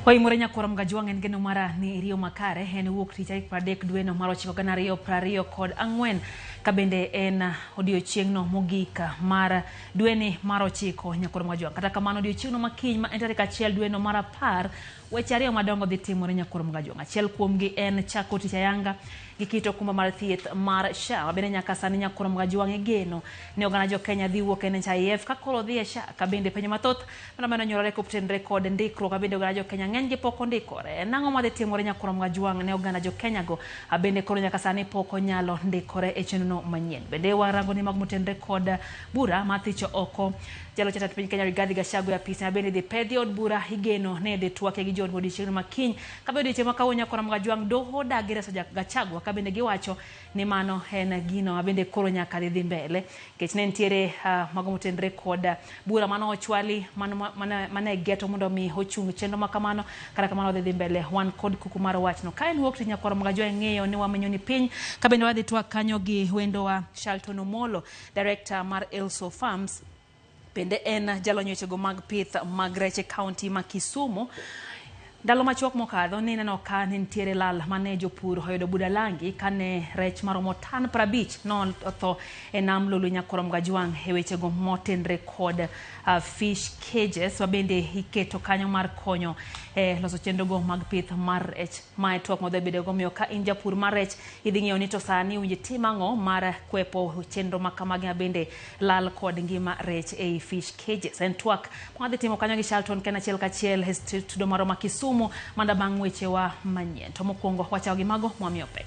Hoimurenya koram gajuang en geno mara ni Rio Makare en wuok tich tarik 30 dwe no mar 9 2024 kabende en odiochieng'no mogik mar dwe ni mar 9 nyakoram gajuang. Kata kamano odiochieng'no makiny ma en tarik 1 dwe no mar 10 weche ariyo madongo dhi timore nyakoram gajuang. Achiel kuomgi en chako tich ayanga gi kito okumba mar thieth mar SHA. Bende nyaka sani nyakoram gajuang e geno ne oganda jo Kenya dhi wuok e NHIF ka koro dhi e SHA kabende penjo mathoth mana nyorore koptenre kod ndikruok kabende oganda jo Kenya ng'eny gi pok ondikore. Nang'o madhi timore nyakoram gajuang ne oganda jo Kenya go abende koro nyaka sani pok onyalo ndikore e chenrono manyien. Bende warango ni mag motenre kod bura mathicho oko jalo chatad piny Kenya Rigathi Gachagua ya pisa bende dhi pedhi od bura higeno ne dhi twake gi jod odiochieng' makiny kabende odiochieng' makawuono nyakoram gajuang doho dagi reso Gachagua kabende giwacho ni mano en gino abende koro nyaka dhi mbele kech ne ntiere mago motenre kod bura mano ochwali mane geto mondo mi ochung chenro makamano kata kamano dhi mbele wan kod kuku mar wachno ka en wuok ti nyakoram gajuang ng'eyo ni wamenyo ni piny kabende wadhi twak kanyo gi wendo wa Shalton Omolo, director mar Elso Farms. Bende en jalony wechego mag pith mag rech e kaunti ma Kisumu. Ndalo machuok mokadho ni neno ka nitiere lal mane jopur oyudo Budalangi kane rech maromo tan 50 no otho e nam lulu nyakoram gajuang e wechego motenre kod fish cages wabende iketo kanyo mar konyo loso chenrogo mag pith mar rech mae twak modhe bede gomiyo ka in japur mar rech idhi ng'eyo ni to sani winje timang'o mar kwepo chenro makamagi bende lal kod ngima rech e fish cages. En twak madhi timo kanyo gi Shalton Ken achiel kachiel tudo maro ma Kisumu manda bang' weche wa manyien. To mokwongo wachaw gi mago Mwami Opek.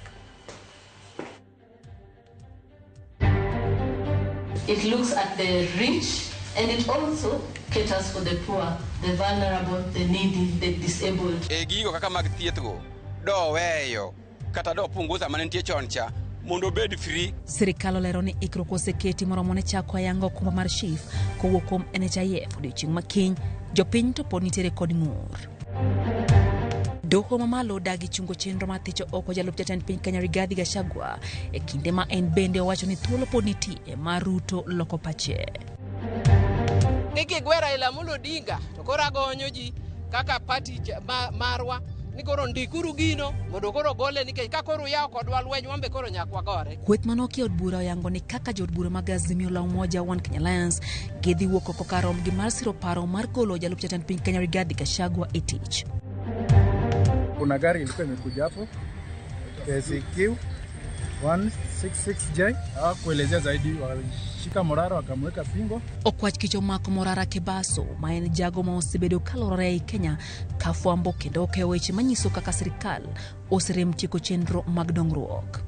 It looks at the rich and it also caters for the poor, the vulnerable, the needy, the disabled. Gigo kaka mag thiethgo do weyo kata do punguza manentie choncha mondo bed free. Sirikal olero ni ikruok oseketi moromo ne chako ayango okumba mar SHIF kowuok kuom NHIF odiochieng' makiny jopiny to pod nitiere kod ng'ur. Doho mamalo dagi chungo chenro mathicho oko jalup jatend piny Kenya Rigathi Gachagua e kinde ma en bende owacho ni thuolo pod nitie mar Ruto loko pache. Niki gwera ila mulo dinga to koro agonyo ji kaka party marwa ni koro ndikuru gino mondo koro gole nikech ka koro yawo kodwa lweny wambe koro nyakwa gore. Kweth manoki od bura oyango ni kaka jod bura mag Azimio la Umoja One Kenya Alliance gidhi wuok oko karom gi mar siro paro mar golo jalup jatend piny Kenya Rigathi Gachagua e tich. Kuna gari ilikuwa imekuja hapo KCQ 166J kuelezea zaidi shika Morara wakamweka pingo. Okwach kicho mako Morara Kebaso ma en jago ma osebedo kalorore e Kenya kafwambo kendo okeyo weche manyiso kaka sirikal oserem tieko chenro mag dongruok.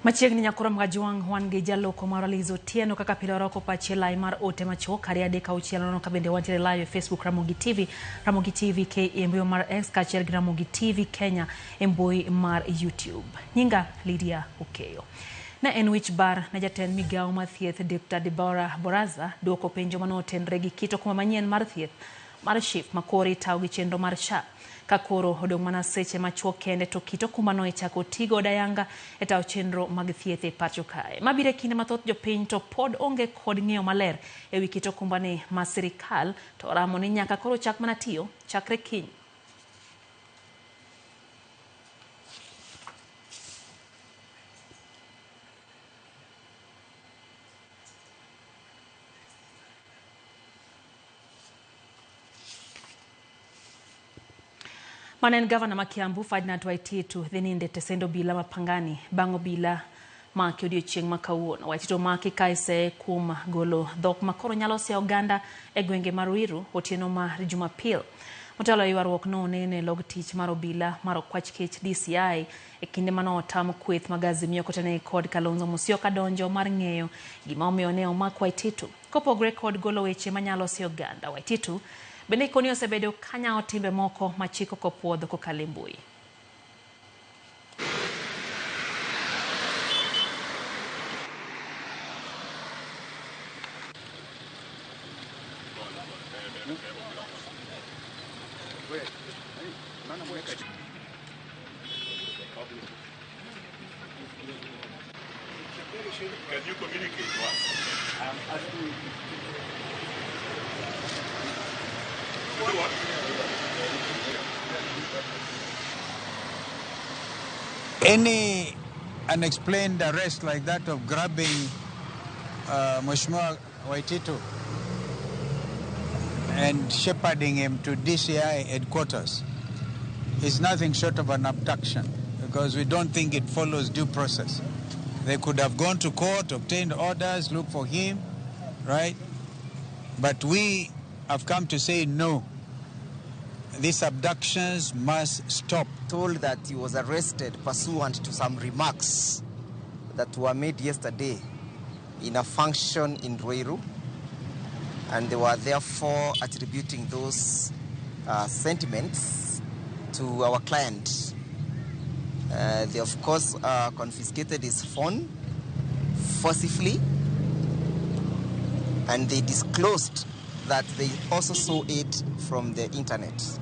Machiegni nyakoram gajuang wan gi jaloko mar Liz Otieno kaka pile roko pache lai mar ote machuok kari adeka uchielo no kabende wantiere live Facebook Ramogi TV ke mbui mar X kachiel gi Ramogi TV Kenya mbui mar YouTube. Nyinga Lydia Okeyo. Na en wich bar na jatend migao ma thieth Dr. Deborah Boraza dwoko penjo manotenre gi kito kuma manyien mar thieth mar SHIF makori taw gi chenro mar SHA. Kakoro odong' mana seche machuok kende to kito kumano ichako tigo dayanga e taw chenro mag thieth e pacho kae. Mabire kinde mathoth jopiny to pod onge kod ng'eyo maler e wi kito kumbani ma sirikal to ramo ni nyaka koro chak mana tiyo chakre kiny. Manen gavana ma Kiambu Ferdinand Waititu dhininde tesendo bila mapangani bango bila maki odiochieng' makawuono. Waititu maki kaise kuom golo dhok makoro nyalo se oganda e gwenge mar Ruiru otieno mar Jumapil. Motelo ywaruok no nene log tich mar obila mar Okwach Kech DCI e kinde mano tam kweth mag Azimio kotene kod Kalonzo Musyoka donjo mar ng'eyo gima omiyo ne omak Waititu. Kopogre kod golo weche manyalo se oganda Waititu bende koni osebedo kanya timbe moko machiko kopuodho kokalo e mbui. Can you communicate to us? Any unexplained arrest like that of grabbing Mheshimiwa Waititu and shepherding him to DCI headquarters is nothing short of an abduction, because we don't think it follows due process. They could have gone to court, obtained orders, looked for him, right? But we have come to say no. These abductions must stop. Told that he was arrested pursuant to some remarks that were made yesterday in a function in Ruiru, and they were therefore attributing those sentiments to our client. They of course confiscated his phone forcibly, and they disclosed that they also saw it from the internet.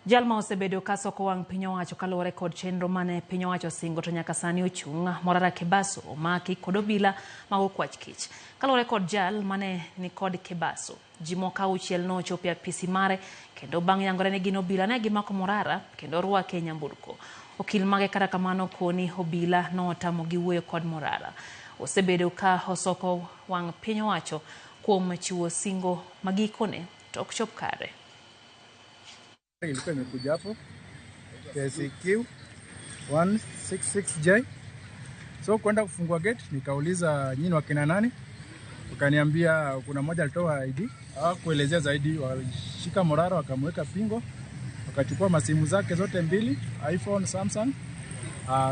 Jalma osebedo kasoko wang piny owacho kaluwore kod chenro mane piny owacho singo to nyaka sani ochung. Morara Kebaso omaki kod obila ma okwach kich. Kaluwore kod jal mane ni kod Kebaso, ji moko 6 nochopo e apisi mare kendo bang' yangore ni gin obila ne gimako Morara kendo rwake e nyamburko. Okil mage kata kamano koni obila notamo gi wuoyo kod Morara. Osebedo ka osoko wang piny owacho kuom chiwo singo magikone to ok chop kare. Ilikuwa imekuja hapo KCQ 166J. So kwenda kufungua gate nikauliza nyinyi wakina nani? Wakaniambia kuna mmoja alitoa ID. Hawakuelezea zaidi, walishika Morara wakamweka pingo. Wakachukua masimu zake zote mbili, iPhone, Samsung.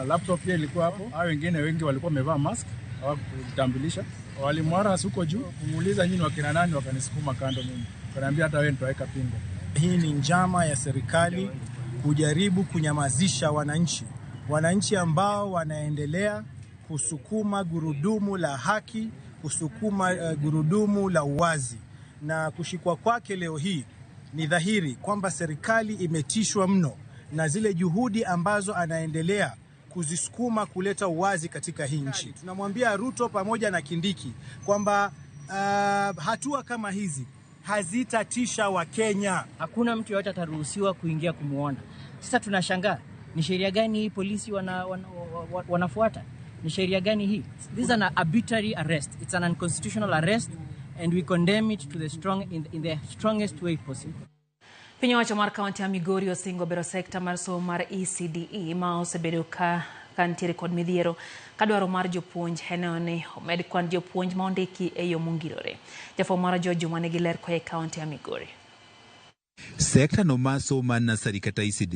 Laptop pia ilikuwa hapo. Hao wengine wengi walikuwa wamevaa mask, hawakutambulisha. Walimwara huko juu kumuuliza nyinyi wakina nani, wakanisukuma kando mimi. Wakaniambia hata wewe nitaweka pingo. Hii ni njama ya serikali kujaribu kunyamazisha wananchi ambao wanaendelea kusukuma gurudumu la haki, kusukuma gurudumu la uwazi. Na kushikwa kwake leo hii ni dhahiri kwamba serikali imetishwa mno na zile juhudi ambazo anaendelea kuzisukuma kuleta uwazi katika hii nchi. Tunamwambia Ruto pamoja na Kindiki kwamba hatua kama hizi hazitatisha wa Kenya. Hakuna mtu yote ataruhusiwa kuingia kumuona. Sasa tunashangaa, ni sheria gani hii polisi wanafuata? Ni sheria gani hii? This is an arbitrary arrest. It's an unconstitutional arrest, and we condemn it to the in the strongest way possible. Piny owacho mar kaunti ya Migori osingo bero sekta mar somo mar ECDE ma osebedo ka ntiere kod midhiero kadwaro mar jopuonj henone omed kwan jopuonj ma ondiki e yo mongirore. Jafwambo mar George Juma nigi ler koa e kaunti ya Migori. Sekta no maso man nasari kata ECD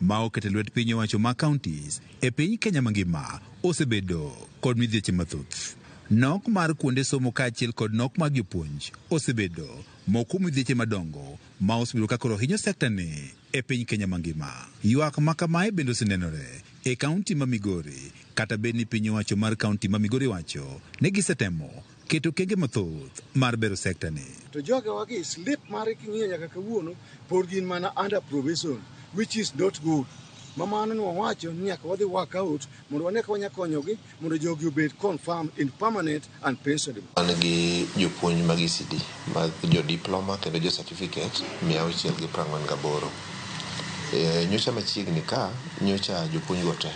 ma okete lwet piny owacho ma counties e piny Kenya mangima osebedo kod midhieche mathoth. Nok mar kuonde somo kaachiel kod nok mag jopuonj osebedo moko midhieche madongo ma osebedo ka koro hinyo sekta ni e piny Kenya mangima. Ywak ma kamae bende osenenore e kaunti ma Migori, kata bed ni piny owacho mar kaunti ma Migori wacho ne gisetemo keto kenge mathoth mar bero sekta ni. To joga wagi slip mare king'iyo nyaka kawuono pod gin mana under probation, which is not good. Mamano no wacho ni nyaka wadhi work out mondo wane ka wanya konyogi mondo jogi obed confirmed in permanent and pensionable. An gi jopuonj mag ECD mag jo diploma kendo jo certificate 648. Nyocha machiegni ka nyocha jopuonj gote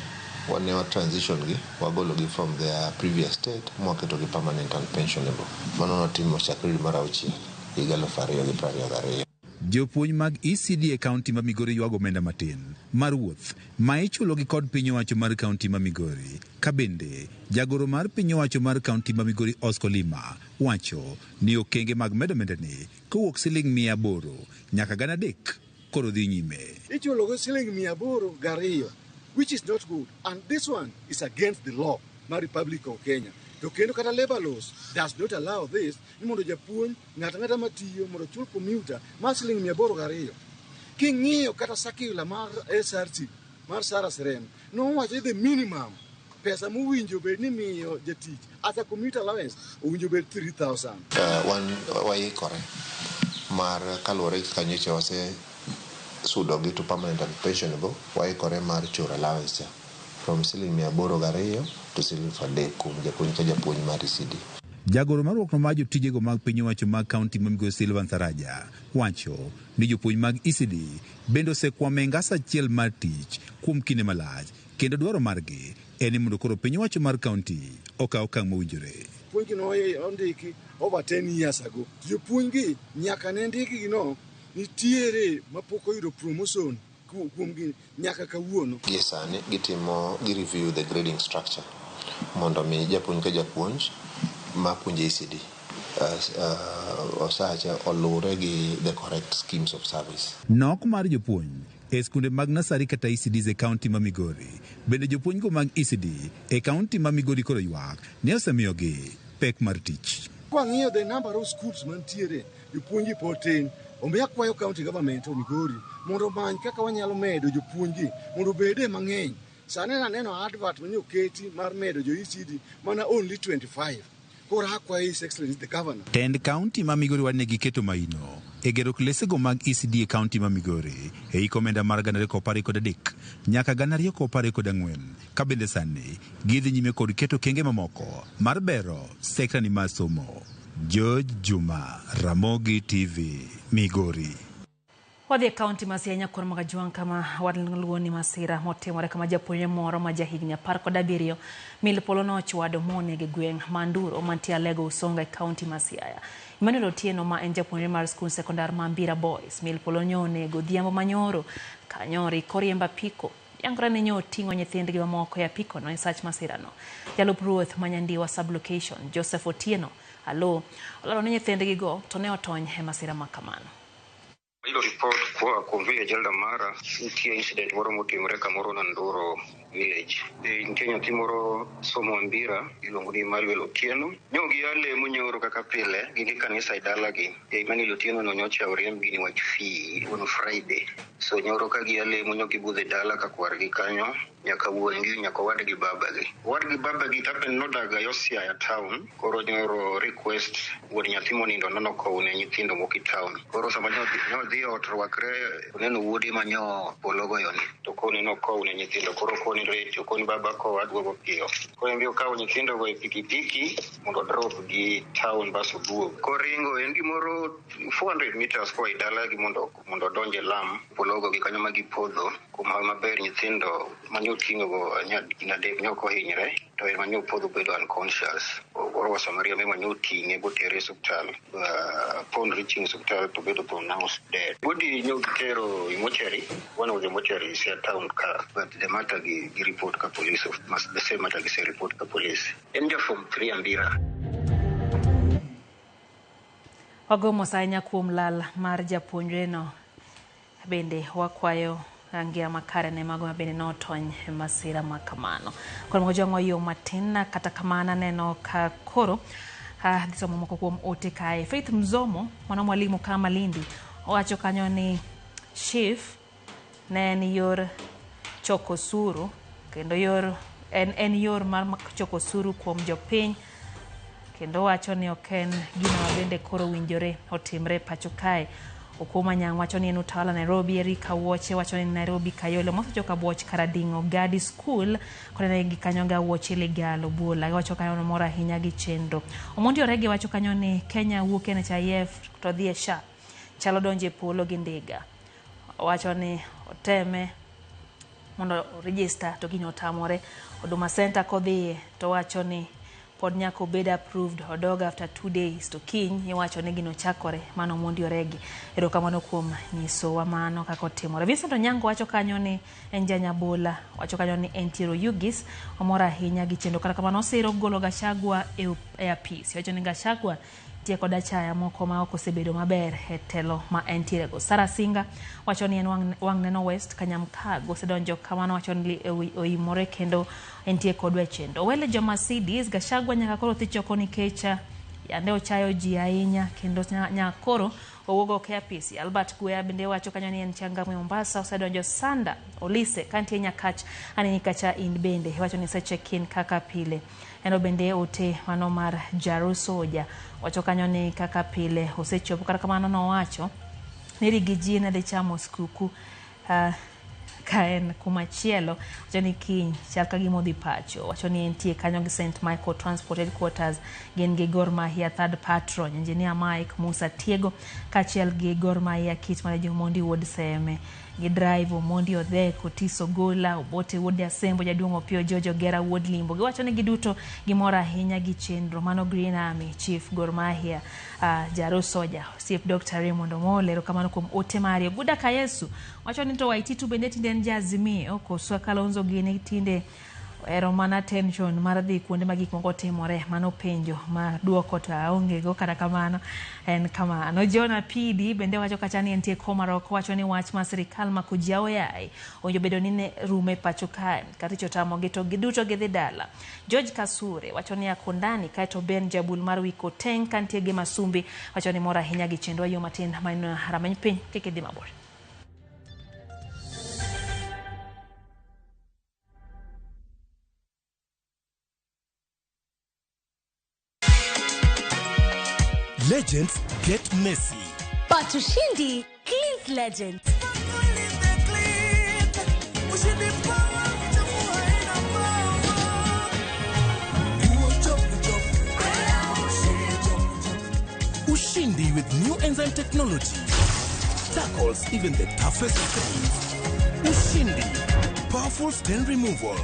wane wa transition gi wagolo gi from their previous state mwaketo gi permanent and pensionable. Mano notimo chakri mar 6 higa 2022. Jopuonj mag ECD e kaunti ma Migori ywago omenda matin mar wuoth ma ichulo gi kod piny owacho mar kaunti ma Migori. Ka bende jagoro mar piny owacho mar kaunti ma Migori Oscar Lima wacho ni okenge mag medo omendani kowuok Sh800 nyaka 3,000 koro dhi nyime. Ichulo go Sh802, which is not good, and this one is against the law mar Republic of Kenya. To kendo kata labor laws does not allow this. Ni mondo japuonj ng'ata matiyo mondo chul commuter mar Sh802. King'iyo kata sakila mar SRC mar Sara Serem no wacho the minimum pesa mowinjo bed ni miyo jatich as a commuter allowance owinjo bed 3,000. Waikore mar kalore kanyocha wase sudo gi to permanent and pensionable. Waikore mar chura allowance from Sh802 to Sh3,000 kum japuonj mar ECD. Jagoro maruokno mar jotijego mag piny owacho mag kaunti ma Migosi Silvan Saraja wacho ni jopuonj mag ECD bende osekwamo e ngas achiel mar tich kuom kinde malach, kendo dwaro margi en ni mondo koro piny owacho mar kaunti okaw okang' mowinjore. Puonj no ondiki over 10 years ago. Jopuonj gi nyaka ne ndiki gino nitiere mapok oyudo promotion kuom gi nyaka kawuono. Gie sani gi review the grading structure mondo mi japuonj ka japuonj ma puonjo ECD osacha olure gi the correct schemes of service. Nok mar jopuonj e skunde mag nasari kata ECD e kaunti ma Migori bende jopuonj go mag ECD e kaunti ma Migori koro ywak ne osemiyogi pek mar tich. Kwang'iyo the number of schools mantiere jopuonji pod tin. Omiyo akwayo county government of Migori mondo many kaka wanyalo medo jopuonji mondo bede mang'eny. Sani naneno advert mane oketi mar medo jo ECD mana only 25. Koro akwayo His Excellency the Governor. Tend kaunti ma Migori wadne giketo maino e gero klesego mag ECD e kaunti ma Migori e iko omenda mar 2013 nyaka 2014 ka bende sani gidhi nyime kod keto kenge mamoko mar bero sekta ni mar somo. George Juma, Ramogi TV, Migori. Wadhi kaunti ma Siaya kuom magajuang kama wadluo ni masira motimore kama japuonj moro ma jahigni 17 Mil Polo nochwado monege gweng' Manduro mantie Alego Usonga e kaunti ma Siaya. Emmanuel Otieno ma en japuonj mar skul sekondar ma Mbira Boys Mil Polo nyonego dhiambo manyoro kanyori koriemba piko yangre ne nyoting'o nyithindgi mamoko ya piko no e sach masirano. Jalup ruoth manyandiwa sublocation Joseph Otieno Alo olalo ni nyithindgi go to ne otony e masira makamano. Ilo report kwa konvile jalda mara nitie incident moro motimore kamoro na Nduro village. Nitie nyathi moro somo Mbira iluongo ni Emmanuel Otieno. Nyogi yale munyoro kaka pile gini kanisa idalagi. Emmanuel Otieno no nyocha oriemb gini wach fee on Friday. So nyoro ka giyale munyogi budhe dala ka kwargi kanyo nyaka wuongi nyaka wadgi babagi. Wadgi babagi tapen nodaga Yosia ya town. Koro nyoro request wuon nyathi monindo nono koune nyithindo moki town. Koro sama nyodhi otrwakre neno wuodi manyo pologo yoni. To kone no koune nyithindo koro koni recho koni baba ko adwogo piyo. Koro mbio kawo nyithindo go e pikipiki mondo drop gi town baso buo. Koringo en gimoro 400 meters kwa idala gi mondo donje lam pologo gi kanyo magi podho kuma maber nyithindo manyo tingo go nyadek nyoko hinyre to en manyo podho bedo unconscious. Oro wasamaria me manyo tinge go tere hospital. Upon reaching hospital to bedo pronounced dead. Body nyokero mortuary, one of the mortuary is a town car, but the matter gi report ka police of the same matter gi report ka police. Enja from 3 Mbira. Wagomo sanya kuom lal mar japuonjre no bende wakwayo rangia makare ne mago bende no tony masira makamano. Kwa mgojongo yo matina kata kamana neno ka koro dhisomo moko kuom ote kae. Faith Mzomo mwana mwalimu kama Lindi owacho kanyo ni chief ne en yor choko suru kendo en yor mar choko suru kuom jopiny kendo wacho ni oken gino bende koro winjore otimre pacho kae. Okuma Nyang' wacho ni en utawala Nairobi Erika Woche wacho ni Nairobi Kayole mosechoka Boch Karadingo Gadi School kone gi kanyo ga Woche Legalo Bula wacho kanyo moro ahinya gi chenro. Omondi Orege wacho kanyo ni Kenya wuok NHIF to dhie SHA chalo donje polo gi ndiga. Wacho ni oteme mondo register to gino tamore. Huduma Center kodhie to wacho ni pod nyako bed approved odog after 2 days to kiny iwacho ni gino chakore mano Omondi Orege. Erokamano kuom nyiso wa mano kako timore. Vincent Onyango wacho kanyo ni en Janyabola wacho kanyo ni Entiro Yugis omora ahinya gi chenro kata kamano osiro golo Gachagua e apis. Wacho ni Gachagua tie koda chaya moko ma ok osebedo maber e telo ma entiere go. Sara Singa wacho ni en wang' neno West Kanyamkago osedonjo kamano wacho ni oimore kendo entie kodwa chenro. Wele jo Mercedes Gachagua nyaka koro thichoko nikech yande ochayo ji ahinya kendo nyakoro owuogo ke apisi. Albert Guea bende wacho kanyo ni en Changamwe Mombasa osedonjo Sanda Olise kantie Nyakach anini kacha in bende wacho ni sechekin kaka pile. Eno bende ote mano mar Jarusoja wacho kanyo ni kaka pile osechopo kata kamano no wacho ni rigiji ne de chamo skuku kaen kumachielo wacho ni kiny chal ka gimodhi pacho wacho ni entie kanyo gi St Michael Transport Headquarters gin gi Gor Mahia third patron engineer Mike Musa Tiego kachiel gi Gor Mahia kit mane Jomondi Wuod Seme gi drive Omondi Odhek Otiso Gola Obote Wuod Asembo Jaduong' Opio Jojo Gera Wuod Limbo giwacho ni giduto gimora ahinya gi chenro mano Green Army Chief Gor Mahia Jaro Soja Chief Dr. Raymond Omolero kamano kuom ote Mario Guda Kayesu wacho ni to Waititu bende tinde en Jazimio koso Kalonzo gini tinde ero mana tension mar dhi kuonde ma gik moko timore mano penjo ma duoko to aonge go kata kamano en kamano Jona PD bende wacho kacha ni entie Komarok wacho ni wach ma sirikal ma kujiao yai onjo bedo ni ne rume pacho kae katicho tamo gito giduto gidhi dala George Kasure wacho ni akondani kaito Ben Jabul mar wiko ten kantie gi Masumbi wacho ni mora hinya gi chenro yo matin maino haramany piny kikidhi mabor Legends get messy. But Ushindi cleans legends. Ushindi with new enzyme technology tackles even the toughest stains. Ushindi, powerful stain removal.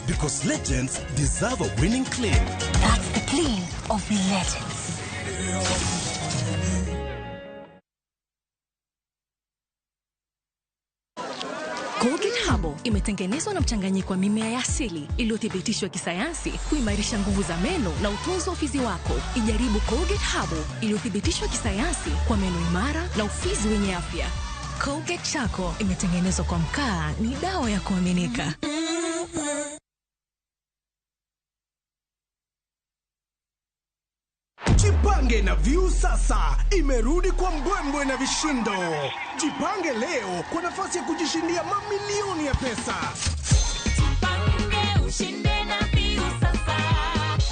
Because legends deserve a winning clean. That's the clean of legends. Colgate Herbal imetengenezwa na mchanganyiko wa mimea ya asili iliyothibitishwa kisayansi kuimarisha nguvu za meno na utunzo wa ufizi wako. Ijaribu Colgate Herbal iliyothibitishwa kisayansi kwa meno imara na ufizi wenye afya. Colgate Charcoal imetengenezwa kwa mkaa, ni dawa ya kuaminika. Jipange na View sasa imerudi kwa mbwembwe na vishindo. Jipange leo kwa nafasi ya kujishindia mamilioni ya pesa. Jipange ushinde na View sasa.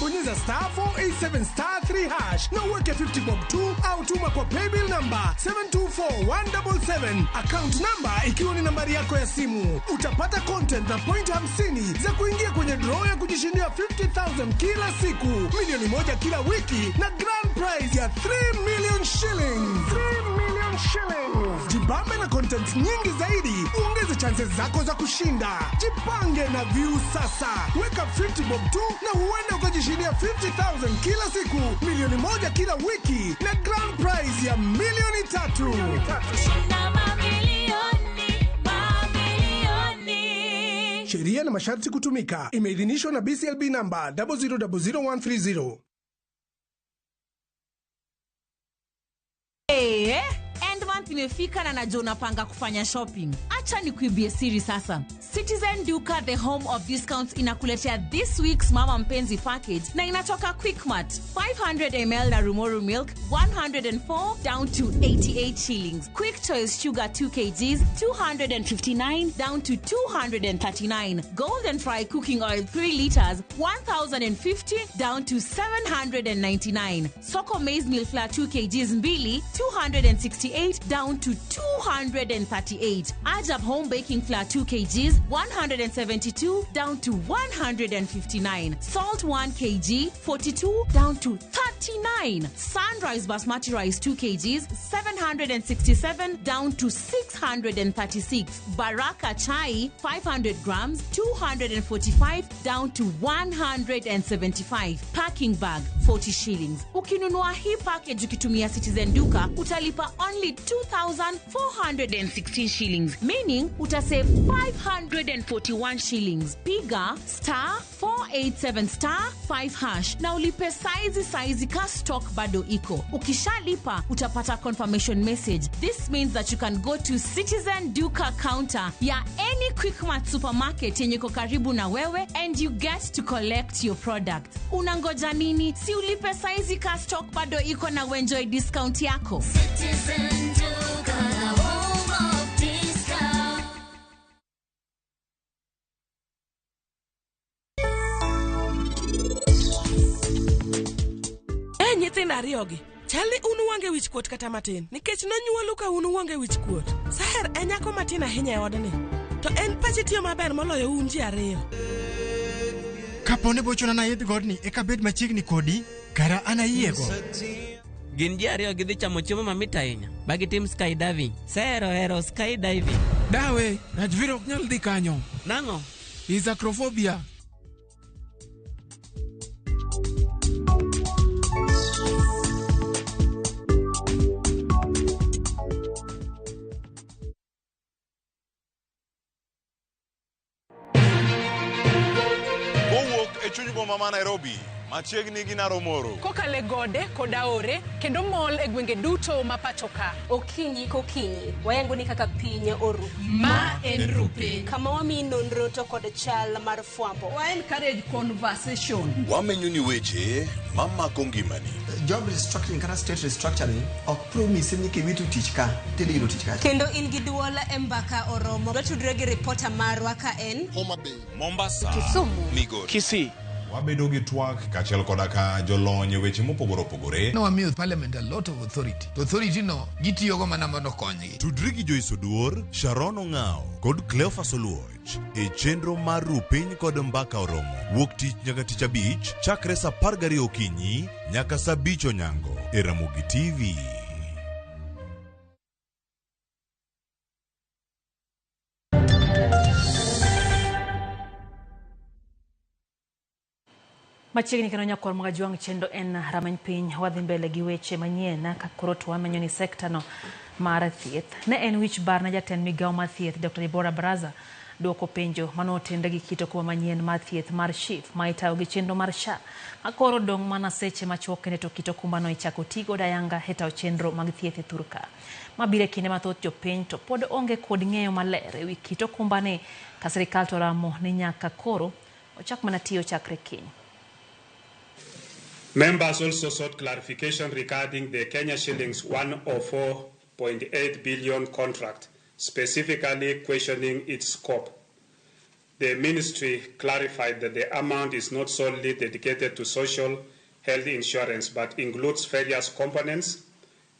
Bonyeza *487*3# na uweke 50 bob 2 au tuma kwa paybill number 724177. Account number ikiwa ni nambari yako ya simu. Utapata content na point 50 za kuingia kwenye draw ya kujishindia 50,000 kila siku, milioni moja kila wiki na grand prize ya 3 million shillings. 3 million shillings. Jibambe na content nyingi zaidi, uongeze chances zako za kushinda. Jipange na View sasa. Weka 50 bob 2 na huenda ukajishindia 50,000 kila siku, milioni moja kila wiki na grand prize ya milioni 3. Shinda mamilioni. Sheria na masharti kutumika. Imeidhinishwa na BCLB number 0000130. End month imefika na najua unapanga kufanya shopping. Acha nikuibie siri sasa. Citizen Duka, the home of discounts, inakuletea this week's Mama Mpenzi package na inatoka Quickmart. 500 ml na Rumoru milk 104 down to 88 shillings. Quick Choice sugar 2 kgs 259 down to 239. Golden Fry cooking oil 3 liters 1050 down to 799. Soko maize meal flour 2 kgs mbili 268 down to 238. Ajab home baking flour 2 kgs 172 down to 159. Salt 1 kg 42 down to 39. Sunrise basmati rice 2 kgs 767 down to 636. Baraka chai 500 grams 245 down to 175. Packing bag 40 shillings. Ukinunua hii package ukitumia Citizen Duka utalipa only 2,416 shillings, meaning utasave 541 shillings. Piga *487*5# na ulipe saizi ka stock bado iko. Ukishalipa utapata confirmation message. This means that you can go to Citizen Duka counter ya any Quickmart supermarket yenye iko karibu na wewe and you get to collect your product. Unangoja nini? Si ulipe saizi ka stock bado iko na enjoy discount yako. Citizen Duka, the home of discount. Nyithindo ariyogi chalni unu wange wich kuot kata matin nikech nonyuolu ka unu wange wich kuot. Saher e nyako matin ahinya e odni. to en pache tiyo maber moloyo un ji ariyo. Kapone bochona na yedh godni eka bed machiegni kodi, kara ana yiego. Gin ji ariyo gidhi chamo chiemo mamit ahinya bagi tim skydiving. Sehero skydiving. Dawe, Rajvir ok nyal dhi kanyo. Nang'o? Is acrophobia. Kowuok e chuny boma ma Nairobi, machiegni gi Naromoro. Kokale gode koda ore kendo mol e gwenge duto ma pacho ka. Okinyi kokinyi wayango ni kaka piny oru. Ma en rupe. Kama wami nonro to kod chal mar fwambo. Wa encourage conversation. Wamenyo ni weche mamako ngimani. Job restructuring kata state restructuring ok promise ni kiwitu tich ka tidhi yudo tich ka. Kendo in gi duola e mbaka oromo. Watudre gi reporter marwa ka en Homa Bay, Mombasa, Kisumu, Migori, Kisii. Wabedo gi twak kachiel koda ka jolony weche mopogore opogore. No wamiyo parliament a lot of authority. To authority no gitiyogo mana mondo konygi. Tudri gi Joyce Oduor, Sharon Ong'ao kod Cleophas Oluoch e chenro mar Rupiny kod Mbaka Oromo. Wuok tich nyaka tich abich chakre sa 12 okinyi nyaka sa 5 onyango e Ramogi TV. Machiegni kendo nyakwar mga juang chendo en rameny piny wadhi mbele gi weche manyien ka koro wamenyo ni sekta no mar thieth. Ne en wich bar na jatend migao mar thieth Dr. Deborah Baraza duoko penjo manotende gi kito kuma manyien mar thieth mar SHIF ma itayo gi chenro mar SHA. Akoro dong mana seche machuok kendo to kito kumba no ichako tigo dayanga hetaw chenro mag thieth e Thurka. Mabire kinde mathoth jopiny to pod onge kod ng'eyo maler ewi kito kumba ni ka sirikal to ramo ni nyaka koro ochak mana tiyo chakre kiny. Members also sought clarification regarding the Kenya shillings 104.8 billion contract, specifically questioning its scope. The ministry clarified that the amount is not solely dedicated to social health insurance, but includes various components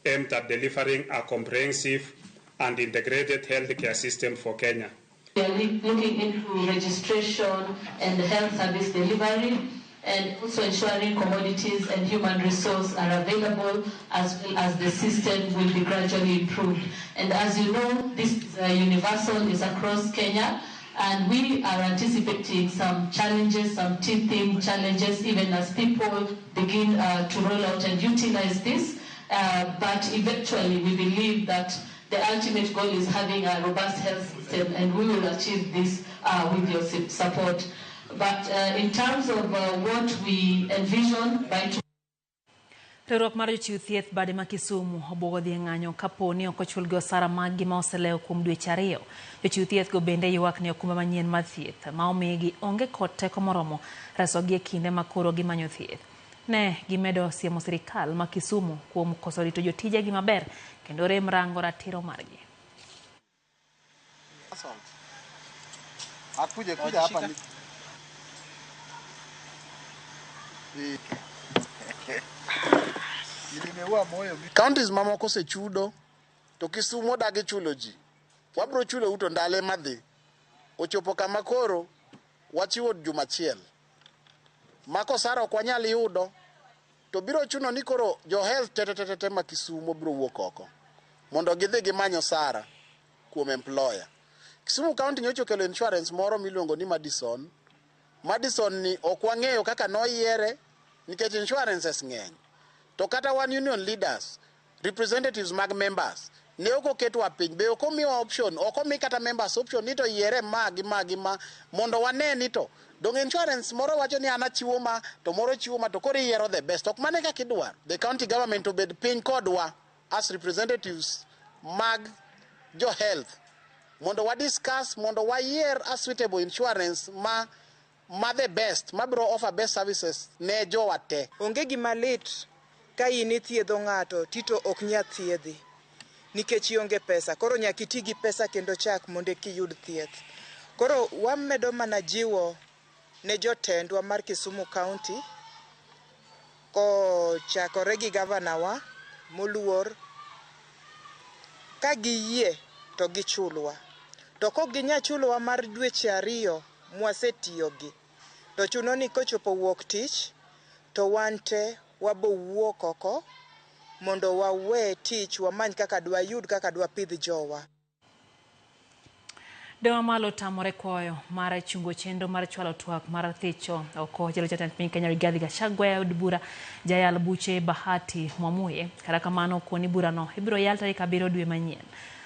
aimed at delivering a comprehensive and integrated healthcare system for Kenya. We are looking into registration and health service delivery, and also ensuring commodities and human resources are available, as well as the system will be gradually improved. And as you know, this is universal, is across Kenya, and we are anticipating some challenges, some teething challenges, even as people begin to roll out and utilize this. But eventually, we believe that the ultimate goal is having a robust health system, and we will achieve this with your support. But in terms of what we envision by Riwruok mar jochiw thieth bade ma Kisumu obuogo dhi ng'anyo kapo ni ok ochulgi osara maggi ma oselewo kuom dweche 2. Jochiw thieth go bende ywak ni okumba manyien mar thieth ma omigi onge kod teko moromo resogi e kinde ma koro gimanyo thieth. Ne gimedo siemo sirikal ma Kisumu kuom koso rito jotijegi maber kendo rem rango ratiro margi. Kuja hapa Counties mamoko osechudo to Kisumu odagi chulo ji. Wabro chulo uto ndale madhi. Ochopo kama koro wachiwo juma achiel. Mako sara ok wanyal yudo to biro chuno ni koro jo health tete ma Kisumu biro wuok oko mondo gidhi gimanyo sara kuom employer. Kisumu County nyocho kelo insurance moro miluongo ni Madison. Madison ni ok wang'eyo kaka noyiere nikech insurances ng'eny. To kata one union leaders, representatives mag members, ne ok oketwa piny, be ok omiwa option, ok omi kata members option ni to yiere ma mondo wane ni to dong insurance moro wacho ni an achiwo ma to moro chiwo ma to koro yiero the best. Ok mane kaka idwar. The county government obed piny kodwa as representatives mag jo health mondo wa discuss, mondo wa yier a suitable insurance ma the best, ma bro offer best services ne jowa te. Onge gima lit ka in ithiedho ng'ato tito ok nya thiedhi nikech ionge pesa. Koro nyaka iti gi pesa kendo chak mondo kiyud thieth. Koro wamedo mana jiwo ne jotendwa mar Kisumu County ko chakore gi gavana wa moluor ka giyie to gichulwa. To kok ginya chulowa mar dweche 2 mwasetiyogi, to chuno ni kochopo wuok tich to wante wabo wuok oko mondo wawe tich wamany kaka dwayud kaka dwapidh jowa. Doho malo tamore kwayo mar chungo chenro mar chwalo twak mar thicho oko jalo jatend piny Kenya Rigathi Gachagua od bura jayal buche Bahati Mwamuye. Kata kamano kuoni burano ibiro yal tarik 7 dwe manyien.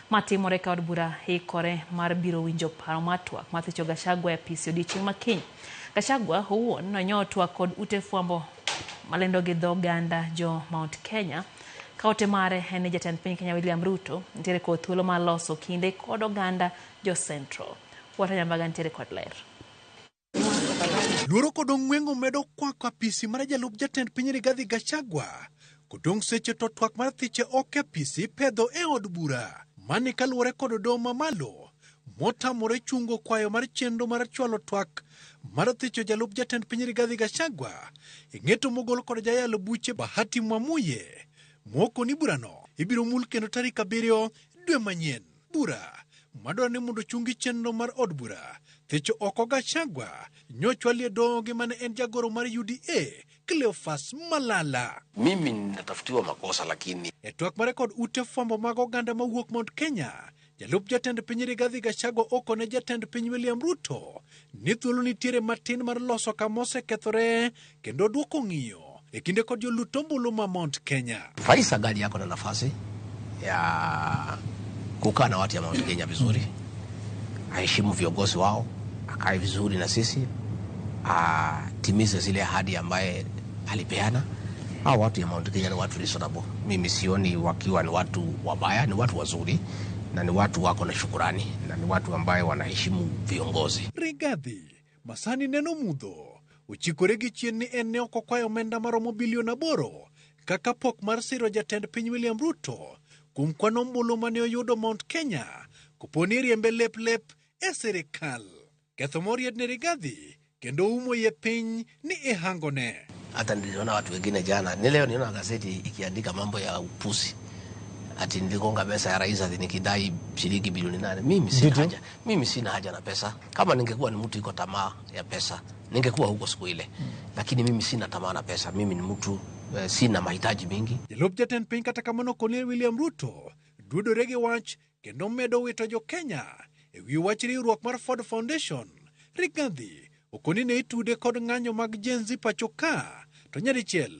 Matimore ka od bura hikore mar biro winjo paro mar twak mar thicho Gachagua e apisi odiochieng' makiny. Gachagua owuon nonyo twak kod ute fwambo malendo gi dho ganda jo Mount Kenya. Kaote mare en jatend piny Kenya William Ruto nitiere kod thuolo mar loso kinde kod oganda jo Central. Wata Nyambaga nitiere kod ler. Luoro kod ong'wengo medo kwako apisi mar jalup jatend piny Rigathi Gachagua. Kodong' seche to twak mar thiche ok apisi pedho e od bura. Mani kaluwore kod doho mamalo motamore chungo kwayo mar chenro mar chwalo twak mar thicho jalup jatend piny Rigathi Gachagua. Ing'eto mogol kod jayalo buche Bahati Mwamuye. Moko ni burano ibiro mul kendo tarik 7 dwe manyien. Bura madwaro ni mondo chungi chenro mar od bura thicho oko Gachagua nyochwalie doho gi mane en jagoro mar UDA Cleophas Malala. Mimi natafutiwa makosa lakini E twak mare kod ute fwambo mag oganda mawuok Mount Kenya, jalup jatend piny Rigathi Gachagua oko ne jatend piny William Ruto ni thuolo nitiere matin mar loso kamose kethore kendo duoko ng'iyo e kinde kod jolut ombulu ma Mount Kenya. Rais Agadi yako na nafasi ya kukaa na watu ya Mount Kenya vizuri, aheshimu viongozi wao, akae vizuri na sisi, atimize zile ahadi ambaye alipeana. Hao watu ya Mount Kenya ni watu reasonable. Mimi sioni wakiwa ni watu wabaya, ni watu wazuri na ni watu wako na shukurani na ni watu ambaye wanaheshimu viongozi. Rigathi masani neno mudho uchikore gi chien ni en ne oko kwayo omenda maromo bilion 8 kaka pok mar siro jatend piny William Ruto kuom kwano ombulu mane oyudo Mount Kenya kuponi riembe lep e sirikal. Ketho moried ne Rigathi kendo umo ye piny ni ihangone. Hata niliona watu wengine jana, leo niona gazeti ikiandika mambo ya upusi. Ati niligonga pesa ya rais ati nikidai shilingi bilioni 8. Mimi sina haja na pesa. Kama ningekuwa ni mtu iko tamaa ya pesa, ningekuwa huko siku ile. Lakini mimi sina tamaa na pesa. Mimi ni mtu sina mahitaji mingi. Jalup jatend piny kata kamano Colonel William Ruto dudore gi wach kendo medo wito jo Kenya e wi wach riwruok mar Ford Foundation. Rigathi okoni ne itude kod ng'anyo mag Gen Z pachoka to nyadichiel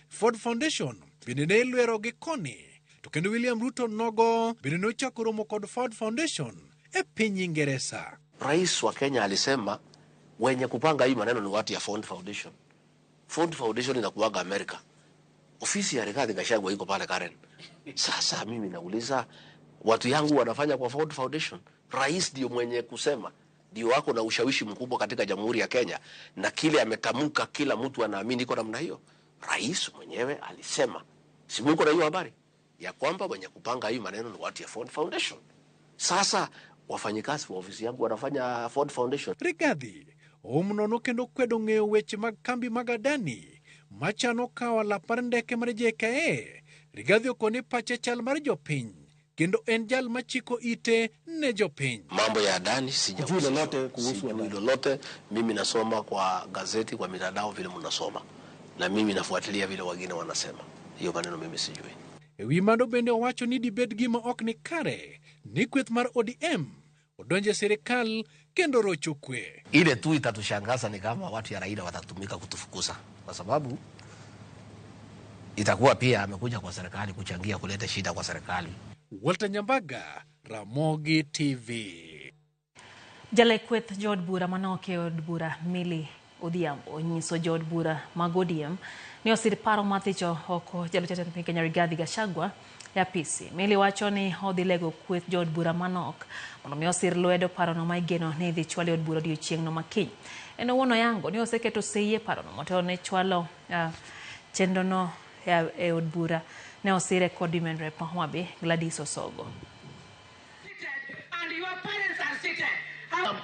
Ford Foundation bende ne ilwero gi koni. To kendo William Ruto nogo bende nochako romo kod Ford Foundation e piny Ingereza. Rais wa Kenya alisema wenye kupanga hii maneno ni watu ya Ford Foundation. Ford Foundation inakuwaga Amerika. Ofisi ya Rigathi Gachagua iko pale Karen. Sasa mimi nauliza watu yangu wanafanya kwa Ford Foundation. Rais ndio mwenye kusema, ndio wako na ushawishi mkubwa katika Jamhuri ya Kenya na kile ametamka kila mtu anaamini iko namna hiyo. Rais mwenyewe alisema, si mko na hiyo habari ya kwamba wenye kupanga hii maneno ni watu ya Ford Foundation. Sasa wafanyikazi wa ofisi yangu wanafanya Ford Foundation. Rigathi omnono kendo kwedo ng'eyo weche mag kambi mag adani machano kawo lap mar ndeke mar JKA. Rigathi okoni pache chal mar jopiny kendo en jal machiko ite ne jopiny. Mambo ya adani sijui lolote kuhusu lolote. Mimi nasoma kwa gazeti, kwa mitandao vile mnasoma, na mimi nafuatilia vile wengine wanasema. Hiyo maneno mimi sijui. Ewi mano bende owacho ni dibed gima ok ni kare ni kweth mar ODM odonje serikal kendo rocho kwe. Ile tu itatushangaza ni kama watu ya Raila watatumika kutufukuza, kwa sababu itakuwa pia amekuja kwa serikali kuchangia kuleta shida kwa serikali. Walter Nyambaga, Ramogi TV. Jalekweth jod bura manoke od bura Milly Odhiambo nyiso jod bura mag ODM ni osir paro mathicho oko jalup jatend piny Kenya Rigathi Gachagua ya apisi. Milly wacho ni odhi lego kweth jod bura manok mondo mi osir lwedo parono ma igeno ni dhi chwalo od bura odiochieng'no makiny. En owuon oyango ni oseketo seyi e parono mondo ne chwalo chenrono e od bura ne osire kod Women Rep Homabay Gladys Osogo. And your parents are seated.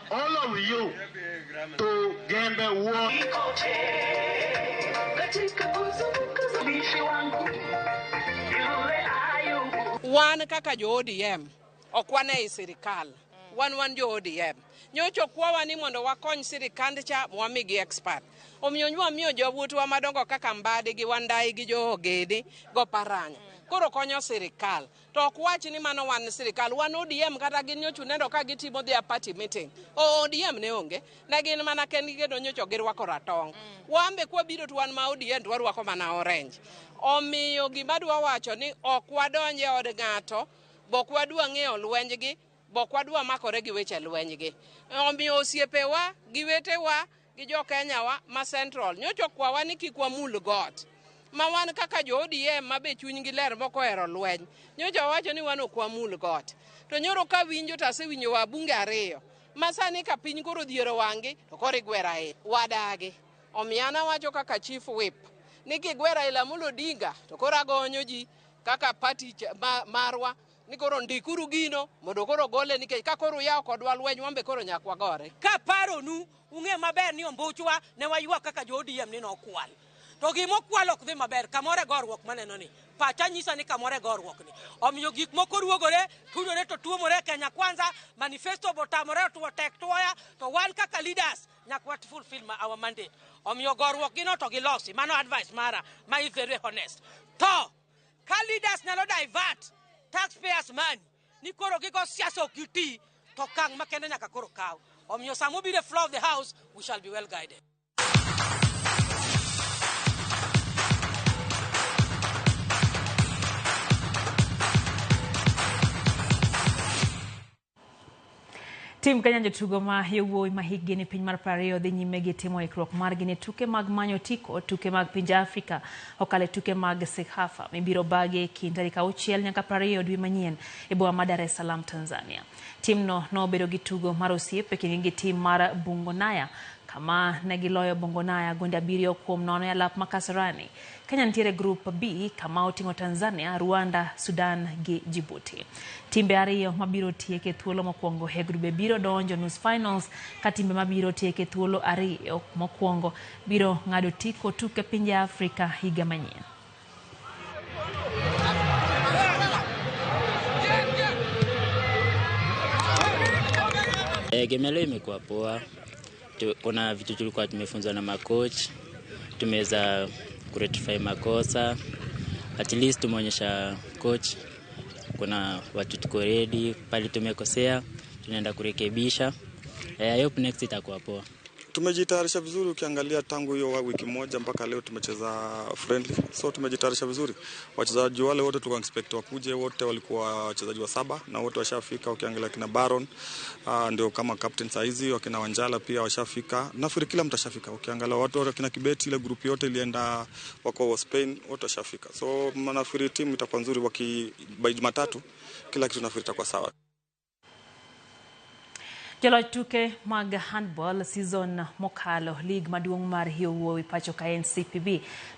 All of you to get the war. Wan kaka jo ODM ok wane e sirikal, wan jo ODM. Nyocho kwawa ni mondo wakony sirikand cha mwamigi expert. Omiyo nywa miyo jowuotwa madongo kaka Mbadi gi Wandai gi jo Ogede go Paranya. Koro konyo sirikal. To ok wach ni mano wan sirikal, wan ODM kata gin nyocho nendo ka gitimo their party meeting. ODM ne onge. Ne gin mana kendgi do nyocho girwako ratong. Wambe kwa biro to wan ma ODM dwarwako mana orange. Omiyo gima dwa wacho ni ok wadonje od ng'ato, bok wadwa ng'eyo lwenjgi, bok wadwa makore gi weche lwenjgi. Omiyo osiepewa, gi wetewa, gi jo Kenya wa ma Central, nyocho kwawa ni kik wamul got. Ma wan kaka jo ODM mabe chunygi ler moko hero lweny. Nyocho wacho ni wan ok wamul got. To nyoro ka winjo to asewinjo wabunge ariyo. Masani ka piny koro dhiero wangi, to koro igwera e wadagi. Omiana wacho kaka chief whip. Ni kigwera ila mulo dinga, to koro agonyo ji kaka party marwa. Ni koro ndikuru gino, mondo koro gole nikech ka koro yaw kodwa lweny wambe koro nyakwa gore. Ka paro nu, ung'e maber ni ombuchwa ne waywa kaka jo ODM ni nokwal. To gimo kwalo ok dhi maber, kamore gorruok maneno ni. Pacha nyisa ni kamore gorruok ni. Omiyo gik moko ruogore, tudore to tuomore Kenya Kwanza, manifesto botamore to tek toya, to wan kaka leaders nyakwa to fulfill our mandate. Omiyo gorruok gino to gilosi, mano advice mara, ma is very honest. To, ka leaders nyalo divert taxpayers money, ni koro gigo siasa okiti, to kang makende nyaka koro kaw. Omiyo samo be the floor of the house, we shall be well guided. Tim Kenya jotugo ma yowuoyi ma hikgi ni piny mar 20 dhi nyime gi timo ikruok margi ne tuke mag manyo tiko, tuke mag pinje Afrika, okale tuke mag Sekafa mibiro bagi kind tarik 6 nyaka 20 dwe manyien e boma ma Dar es Salaam, Tanzania. Timno nobedo gi tugo mar osiep e kindgi gi tim mar Bungonaya, kama ne giloyo Bungonaya gonde 7-0 e alap ma Kasarani. Kenya nitiere Group B kama oting'o Tanzania, Rwanda, Sudan gi Djibouti. Timbe ariyo mabiro tieke thuolo mokwongo e grube biro donjo nus finals, ka timbe mabiro tieke thuolo ariyo mokwongo biro ng'ado tiko tuke pinje Afrika higa manyien. Game leo imekuwa poa. Kuna vitu tulikuwa tumefunzwa na makoch, tumeweza kurectify makosa. At least tumeonyesha coach kuna watu tuko ready, pale tumekosea tunaenda kurekebisha. I hope next itakuwa poa. Tumejitayarisha vizuri, ukiangalia tangu hiyo wiki moja mpaka leo tumecheza friendly. So tumejitayarisha vizuri. Wachezaji wale wote tulikuwa expect wakuje, wote walikuwa wachezaji wa 7 na wote washafika. Ukiangalia kina Baron ndio kama captain saizi, wakina Wanjala pia washafika. Nafikiri kila mtu ashafika. Ukiangalia watu wote kina Kibeti, ile group yote ilienda wako Spain, wote washafika. So nafikiri timu itakuwa nzuri by Jumatatu, kila kitu nafikiri itakuwa sawa. Joloch tuke mag handball season mokalo League maduong' mar yowuoyi pacho ka NCPB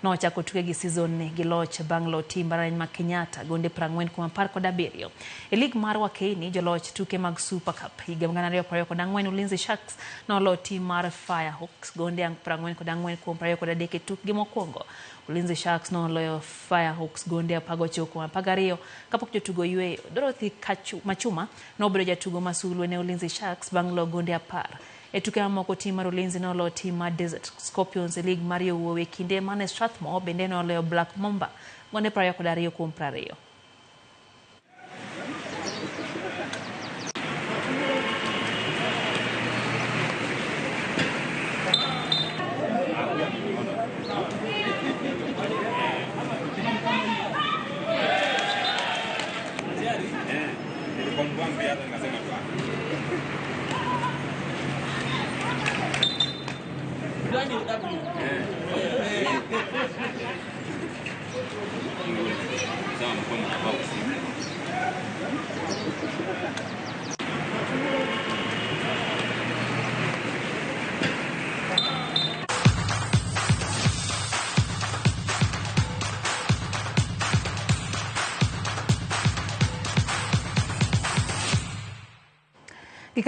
nochako tuke gi season ni gi loch Banglo team Barany ma Kenyatta gonde 40-17. E League mar Wakeni joloch tuke mag Super Cup higa 2024 Ulinzi Sharks nolo team mar Firehawks gonde 40-23 tukgi mokwongo. Ulinzi Sharks noloyo Firehawks gonde 19-12 kapok jotugo yweyo. Dorothy Machuma nobedo jatugo masulwe ne Ulinzi Sharks Banglo gonde 10. E tuke mamoko tim mar Ulinzi noloyo tim mar Desert Scorpions e League mar yowuoyi kinde mane Strathmore bende noloyo Black Mamba gonde 22-20.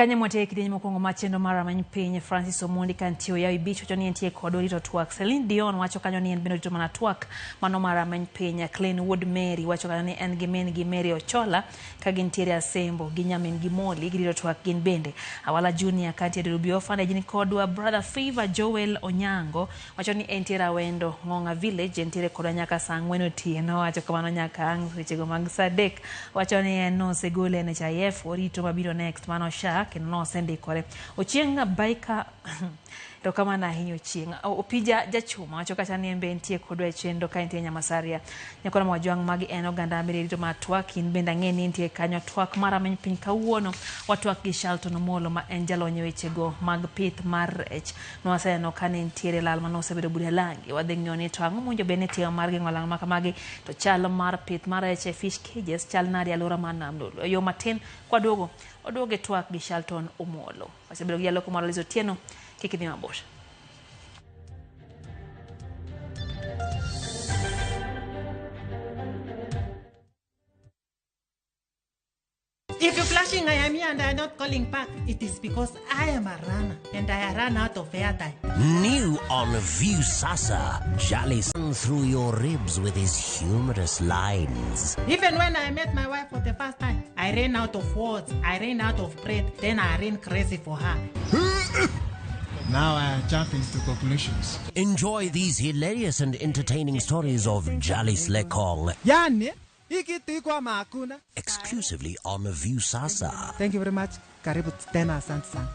Kanye mwate kidenye mokongo machendo mara manyipinye Francis Omondi kantio ya ibicho choni entie kodori to tuak Celine Dion wacho kanyo ni enbino to mana tuak mano mara manyipinye Clean Wood Mary wacho kanyo ni en gi Mary Ochola kagintiere asembo ginyamin gimoli gidiro tuak gin bende awala junior kantie Rubio fanda jini kodwa brother Favor Joel Onyango wacho ni entiere wendo Ngonga Village entiere kodwa nyaka sangweno tieno wacho kamano nyaka angrichego mag Sadek wacho ni no segole NHIF orito mabiro next mano sha que no sendi kore ochienga baika to kama na hinyo chienga opija jachuma wacho kacha ni embe entie kodwa chendo ka entie Nyamasaria nyakona mwajwang magi eno ganda mbiri to matwak in benda ngeni entie kanyo twak mara menypin kawuono watwak gi Shalton Molo ma enjalo nyewechego mag pith mar no aseno kane entiere lal mano sebedo budi langi wadhengoni twango munjo beneti mar gengolang maka magi to chalo mar pith mar fish cages chal nadi alora manamdo yo matin kwa dogo odoge twak gi Shalton Omolo wasebedo gi yaloko maralizo tieno kikidhi mabosha. If you're flashing I am here and I am not calling back, it is because I am a runner and I ran out of airtime. New on Viusasa, Jolly through your ribs with his humorous lines. Even when I met my wife for the first time, I ran out of words, I ran out of breath, then I ran crazy for her. Now I am jumping to conclusions. Enjoy these hilarious and entertaining stories of Jolly Slekong. Yani, exclusively on Viusasa. Thank you very much. Karibu tena, asante sana.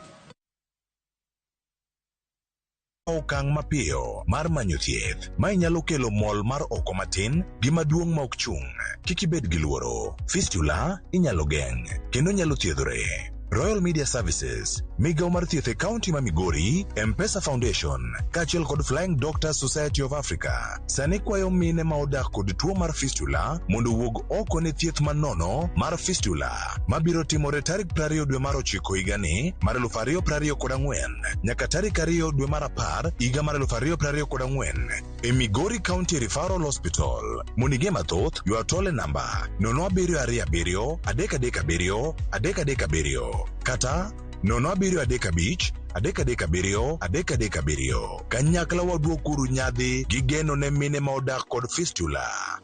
Okang mapiyo mar manyo thieth ma inyalo kelo mol mar oko matin gi maduong' ma ok chung. Kik ibed gi luoro. Fistula inyalo geng' kendo nyalo thiedhore. Royal Media Services, Migao mar thieth e County ma Migori, M-Pesa Foundation, kachiel kod Flying Doctors Society of Africa, sani kwayo mine ma odak kod tuo mar fistula mondo wuog oko ne thieth manono mar fistula mabiro timore tarik 20 dwe mar 9 higani mar 2024 nyaka tarik 2 dwe mar 10 higa mar 2024 e Migori County Referral Hospital. Monige mathoth ywa tole namba 0727 337 337 kata 0735 kanyakla waduokuru nyadhi gi geno ne mine ma odak kod fistula.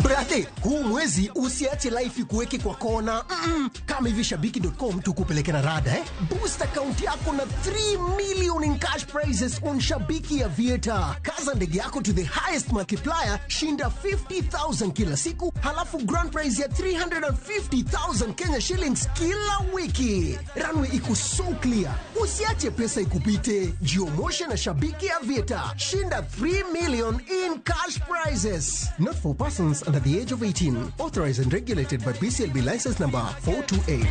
Brate, huu mwezi usiache life kuweke kwa kona. Kama hivi shabiki.com tukupeleke na rada Boost account yako na 3 million in cash prizes on Shabiki Aviator. Kaza ndege yako to the highest multiplier, shinda 50,000 kila siku, halafu grand prize ya 350,000 Kenya shillings kila wiki. Runway iko so clear. Usiache pesa ikupite. Jiomoshe na Shabiki Aviator. Shinda 3 million in cash prizes. Not for persons under the age of 18. Authorized and regulated by BCLB license number 428.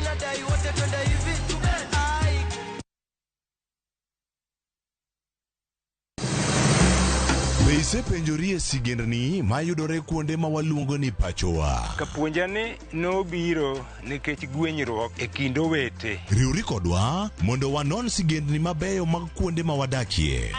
Beise penjorie sigendni mayudore kuonde ma waluongo ni pachowa. Kapuonjani nobiro nikech gwenyruok e kind owete. Riuri kodwa mondo wanon sigendni mabeyo mag kuonde ma wadakie.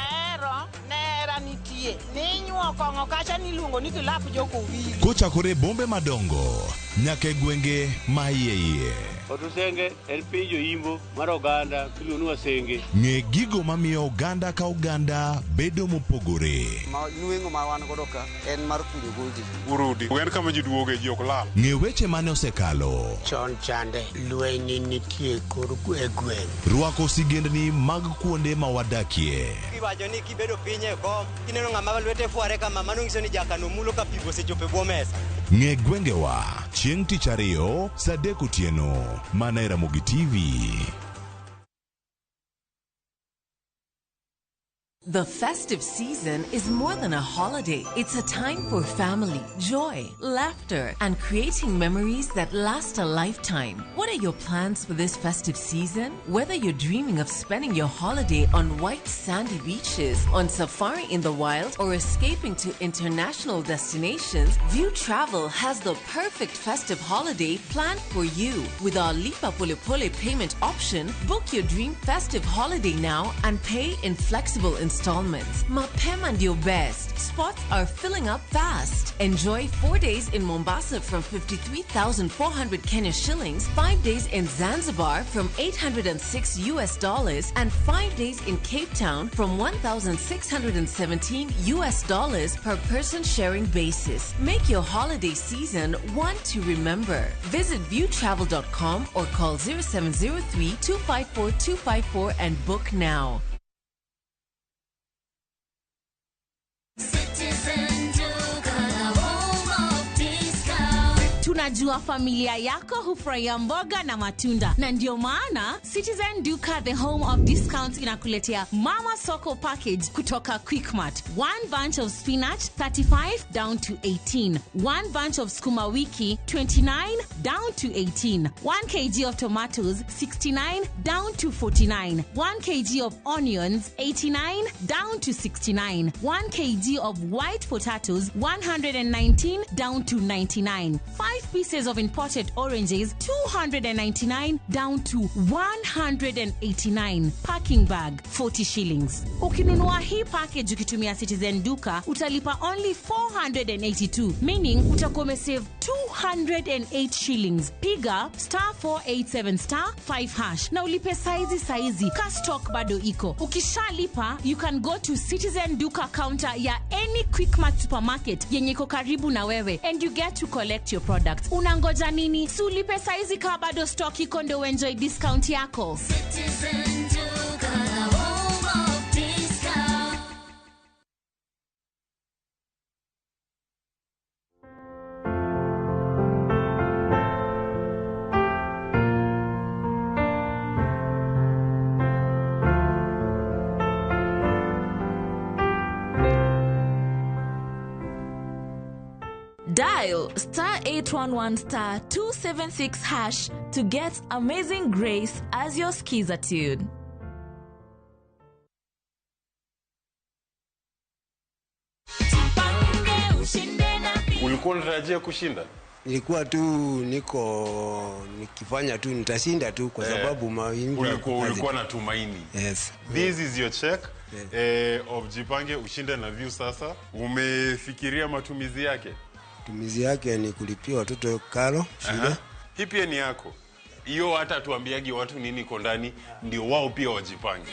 Kochakore bombe madongo nyaka gwenge ma iye. Odusenge en pinjo imbo mar oganda kiluonu wasenge. Ng'e gigo mamiyo oganda ka oganda bedo mopogore. Nueng'o ma wan godo ka en mar kunyo goldi. Urudi. En kama ji duoge ji ok lal. Ng'e weche mane osekalo. Chon chande lweny nitie kor gweng'. Rwako sigendni mag kuonde ma wadakie. Iwacho ni kibedo piny e kom, kineno ng'ama lwete fuare kama mano nyiso ni jakano mulo ka pigo sechope bwo mesa. Ng'e gwengewa chieng' tich ariyo saa 3 otieno mana e Ramogi TV. The festive season is more than a holiday. It's a time for family, joy, laughter, and creating memories that last a lifetime. What are your plans for this festive season? Whether you're dreaming of spending your holiday on white sandy beaches, on safari in the wild, or escaping to international destinations, View Travel has the perfect festive holiday planned for you. With our Lipa Pole Pole payment option, book your dream festive holiday now and pay in flexible installments installments. Mapema ndio best. Spots are filling up fast. Enjoy 4 days in Mombasa from 53,400 Kenya shillings, 5 days in Zanzibar from $806 US, and 5 days in Cape Town from $1,617 US per person sharing basis. Make your holiday season one to remember. Visit viewtravel.com or call 0703-254-254 and book now. Tunajua familia yako hufurahia mboga na matunda, na ndio maana Citizen Duka the home of discounts inakuletea Mama Soko package kutoka Quickmart. 1 bunch of spinach 35 down to 18. 1 bunch of sukuma wiki 29 down to 18. 1 kg of tomatoes 69 down to 49. 1 kg of onions 89 down to 69. 1 kg of white potatoes 119 down to 99. 5 pieces of imported oranges 299 down to 189. Packing bag 40 shillings. Ukinunua hii package ukitumia Citizen Duka utalipa only 482, meaning utakuwa umesave 208 shillings. Piga *487*5# na ulipe saizi ka stock bado iko. Ukishalipa you can go to Citizen Duka counter ya any Quickmart supermarket yenye iko karibu na wewe and you get to collect your products. Unangoja nini? Si ulipe saizi ka bado stock iko ndio enjoy discount yako. Citizen Duka, home of discount. Dial *811*276# to get Amazing Grace as your skiza tune. Ulikuwa unatarajia kushinda? Nilikuwa tu nikifanya tu nitashinda tu kwa sababu ulikuwa na tumaini. Yes. This is your check of Jipange ushinde na View sasa. Umefikiria matumizi yake? Matumizi yake ni kulipia watoto karo shule. Hii pia ni yako. Hiyo hata tuambiagi watu nini iko ndani ndio wao pia wajipange.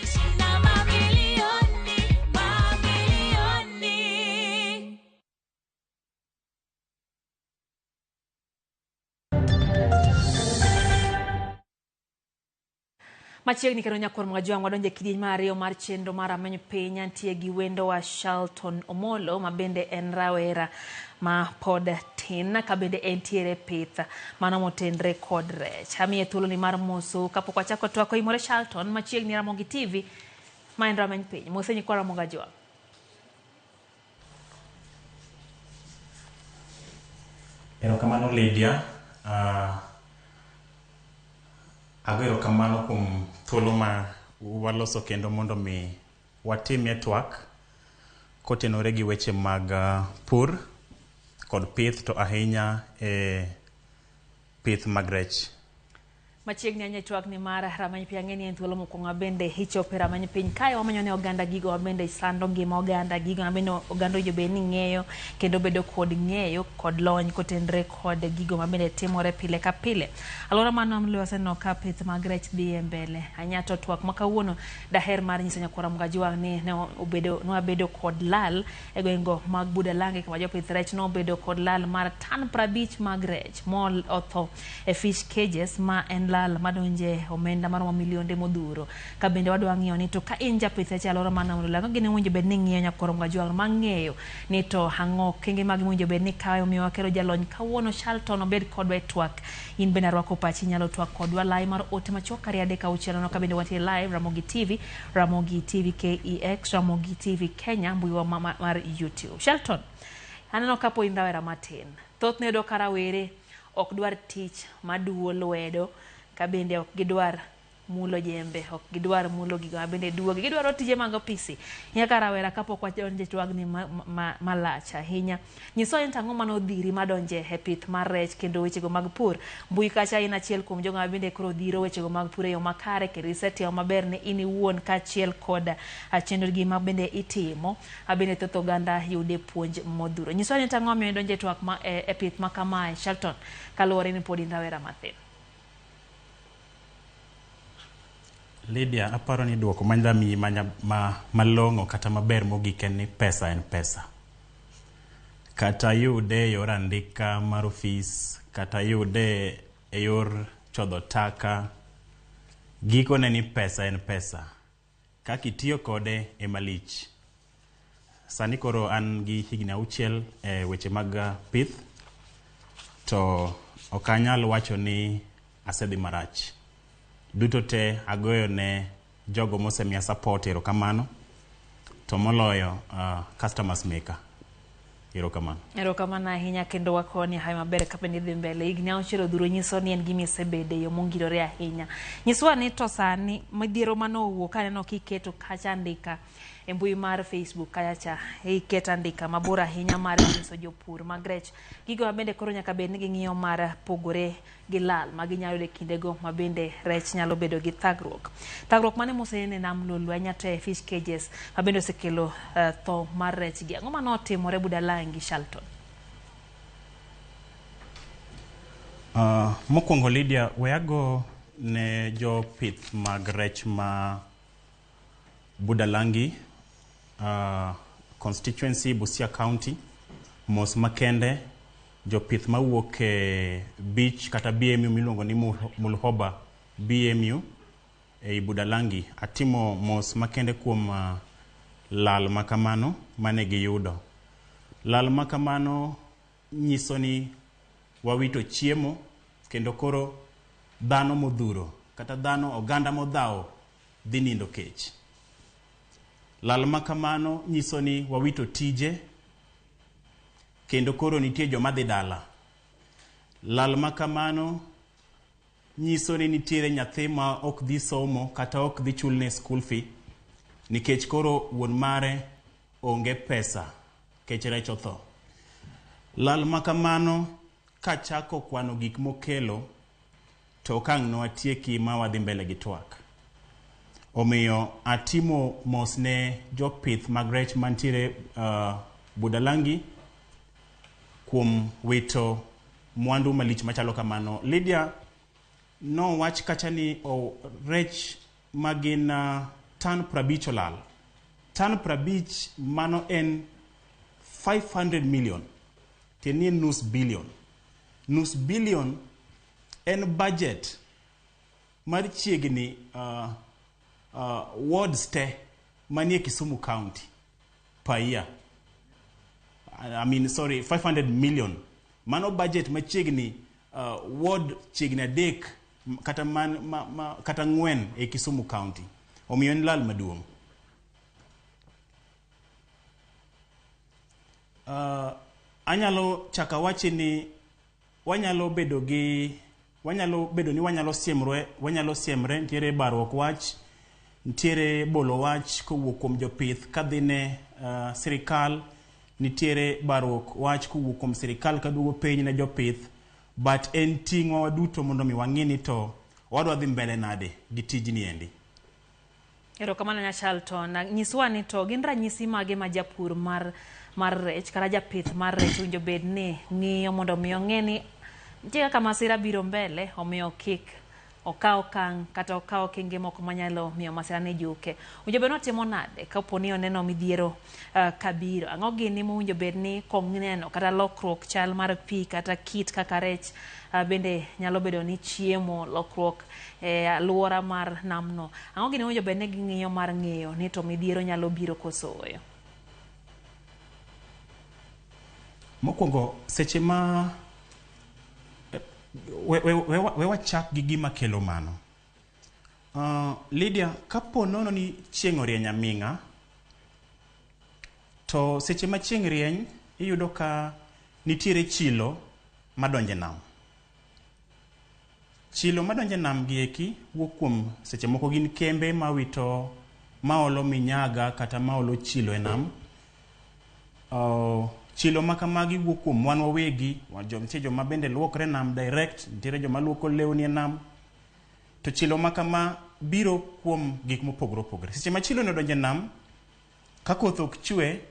Machiegni kendo nyakor mwajwang wadonje kidieny mar ariyo mar chenro mar ameny piny antie gi wendo wa Shalton Omolo mabende en rawera ma pod tin ka bende entiere pith mano motenre kod rech. Amiye thuolo ni mar moso kapok wachako twako imore Shalton machiegni Ramogi TV ma en rameny piny. Mose nyikwa Ramogi Ajwang. Erokamano Lydia. Agoero kamano kuom thuolo ma waloso kendo mondo mi watimie twak kotenore gi weche mag pur kod pith to ahinya pith mag rech. Machiegni anye twak ni mar rameny piny ang'eni en thuolo mokwongo bende hichope rameny piny kae wamanyo ne oganda gigo mabende sando ngima oganda gigo mabende oganda ojobe ni ng'eyo kendo bedo kod ng'eyo kod lony kotenre kod gigo mabende timore pile ka pile. Alora mano mlwaseno ka pith mag rech dhi mbele. Anyato twak makawuono daher mar nyiso nyakwa Ramogi Ajwang ni nobedo kod lal e gwengo mag Budalangi kama jopith rech nobedo kod lal mar tan 50 mag rech mol otho e fish cages ma en lal madonje omenda maromo milionde modhuro. Ka bende wadwa ng'iyo ni to ka in japith rech alora mana Budalangi gine winjo bed ni ng'iyo nyakwa Ramogi Ajwang mang'eyo ni to hango kenge mag winjo bed ni kayo miwa kero jalony kawuono Shalton obed kodwa e twak. In bende rwako pachi nyalo twak kodwa live mar ote machuok kari adeka uchielo no ka bende watie live Ramogi TV KEX Ramogi TV Kenya mbuiwa mar YouTube. Shalton, aneno kapo in rawera matin. Thoth ne do karawere ok dwar tich maduo lwedo ka bende ok gidwar mulo jembe, ok gidwar mulo gigo bende duogi, gidwaro tije mag opisi. Nyaka rawera kapok wadonje twagni malach ahinya. Nyiso en tang'o mano dhiri madonje e pith mar rech kendo wechego mag pur. Mbui kacha in achiel kuom jogo bende koro dhiro wechego mag pur e yo makare kendo isetiyo maber ne in iwuon kaachiel kod chenro gi ma bende itimo. Bende thoth oganda yude puonj modhuro. Nyiso en tang'o miyo donje twak e pith ma kamae Shelton kaluwore ni pod in rawera mathin. Lydia, aparo ni duoko manyla mi malong'o kata maber mogik en ni pesa en pesa. Kata yude yor andika mar ofis, kata yude e yor chodho taka, gikone ni pesa en pesa. Kaka itiyo kode e malich. Sani koro an gi higni 6 e weche mag pith, to ok anyal wacho ni asedhi marach. Duto te agoyo ne jogo mosemiya support, erokamano, to moloyo customers maker. Erokamano. Erokamano ahinya kendo wakoni hai maber ka bende dhi mbele. Higni 6 odhuro nyiso ni en gima isebede yo mongirore ahinya. Nyiswa ni to sani midhiero manowuok kaneno kiketo kacha andika e mbui mar Facebook kacha iketo andika mabor ahinya mar nyiso jopur mag rech. Gigo bende koro nyaka bed ni ging'iyo mar pogore gi lal ma ginyalo yudo kindego ma bende rech nyalo bedo gi thagruok. Thagruok mane mosenene nam lolwe anyate fish cages ma bende osekelo tho mar rech gi. Ang'o mano otimore Budalangi Shelton? Mokwongo Lydia, weago ne jo pith mag rech ma Budalangi constituency Busia County, mos makende, jo pith mawuok e beach kata BMU miluongo ni Mulhoba BMU e Budalangi, atimo mos makende kuom lal makamano mane giyudo. Lal makamano nyiso ni wawito chiemo kendo koro dhano modhuro kata dhano oganda modhaw dhi nindo kech. Lal makamano nyiso ni wawito tije kendo koro nitie joma dhi dala. Lal makamano nyiso ni nitiere nyathi ma ok dhi somo kata ok dhi chulne school fee nikech koro wuon mare onge pesa kech rech otho. Lal makamano kachako kwano gik mokelo to kang' no atieki ma wadhi mbele gi twak. Omiyo atimo mos ne jopith mag rech mantiere Budalangi kuom wito mwandu malich machalo kamano. Lydia, no wach kacha ni rech magin tan 50 olal. Tan 50 mano en 500 million. Tenie nus billion. Nus billion en budget mar chiegni wards te manie Kisumu County per year. 500 million. Mano budget machiegni ward chiegni 3 kata kata 4 e Kisumu County. Omiyo en lal maduong'. Anyalo chaka wachi ni wanyalo bedo ni wanyalo siemre, ntiere barruok wach, ntiere bolo wach kowuok kuom jopith kadhine sirikal, nitiere barruok wach kowuok kuom sirikal kaduogo piny ne jopith, but en ting'o waduto mondo mi wang'ini to wadwa dhi mbele nade gi tijni endi. Erokamano nya Shelton. Nyiswa ni to gin ranyisi mage ma japur mar rech kata japith mar rech winjo bed ni ng'iyo mondo mi ong'eni nitie kaka masira biro mbele, omiyo kik okaw okang' kata okaw okenge moko manyalo miyo masira ni juke. Winjo bed notimo nade kapo ni oneno midhiero kabiro? Ang'o gini mowinjo bed ni koneno kata lokruok chal mar pi kata kit kaka rech bende nyalo bedo ni chiemo lokruok e alwora mar namno? Ang'o gini mowinjo bed ni ging'iyo mar ng'eyo ni to midhiero nyalo biro kosoyo? Mokwongo seche ma we wachak gi gima kelo mano. Lydia, kapo nono ni chieng' orieny aming'a, to seche ma chieng' rieny iyudo ka nitiere chilo madonje nam. chilo madonje nam gieki wuok kuom seche moko gin kembe mawito maolo minyaga kata maolo chilo e nam. Chilo makamagi wuok kuom wan wawegi, nitie joma bende luokre nam direct, nitiere joma luoko lewni e nam. To chilo makama biro kuom gik mopogore opogore. Seche ma chilo donjo e nam, ka koth ok chwe,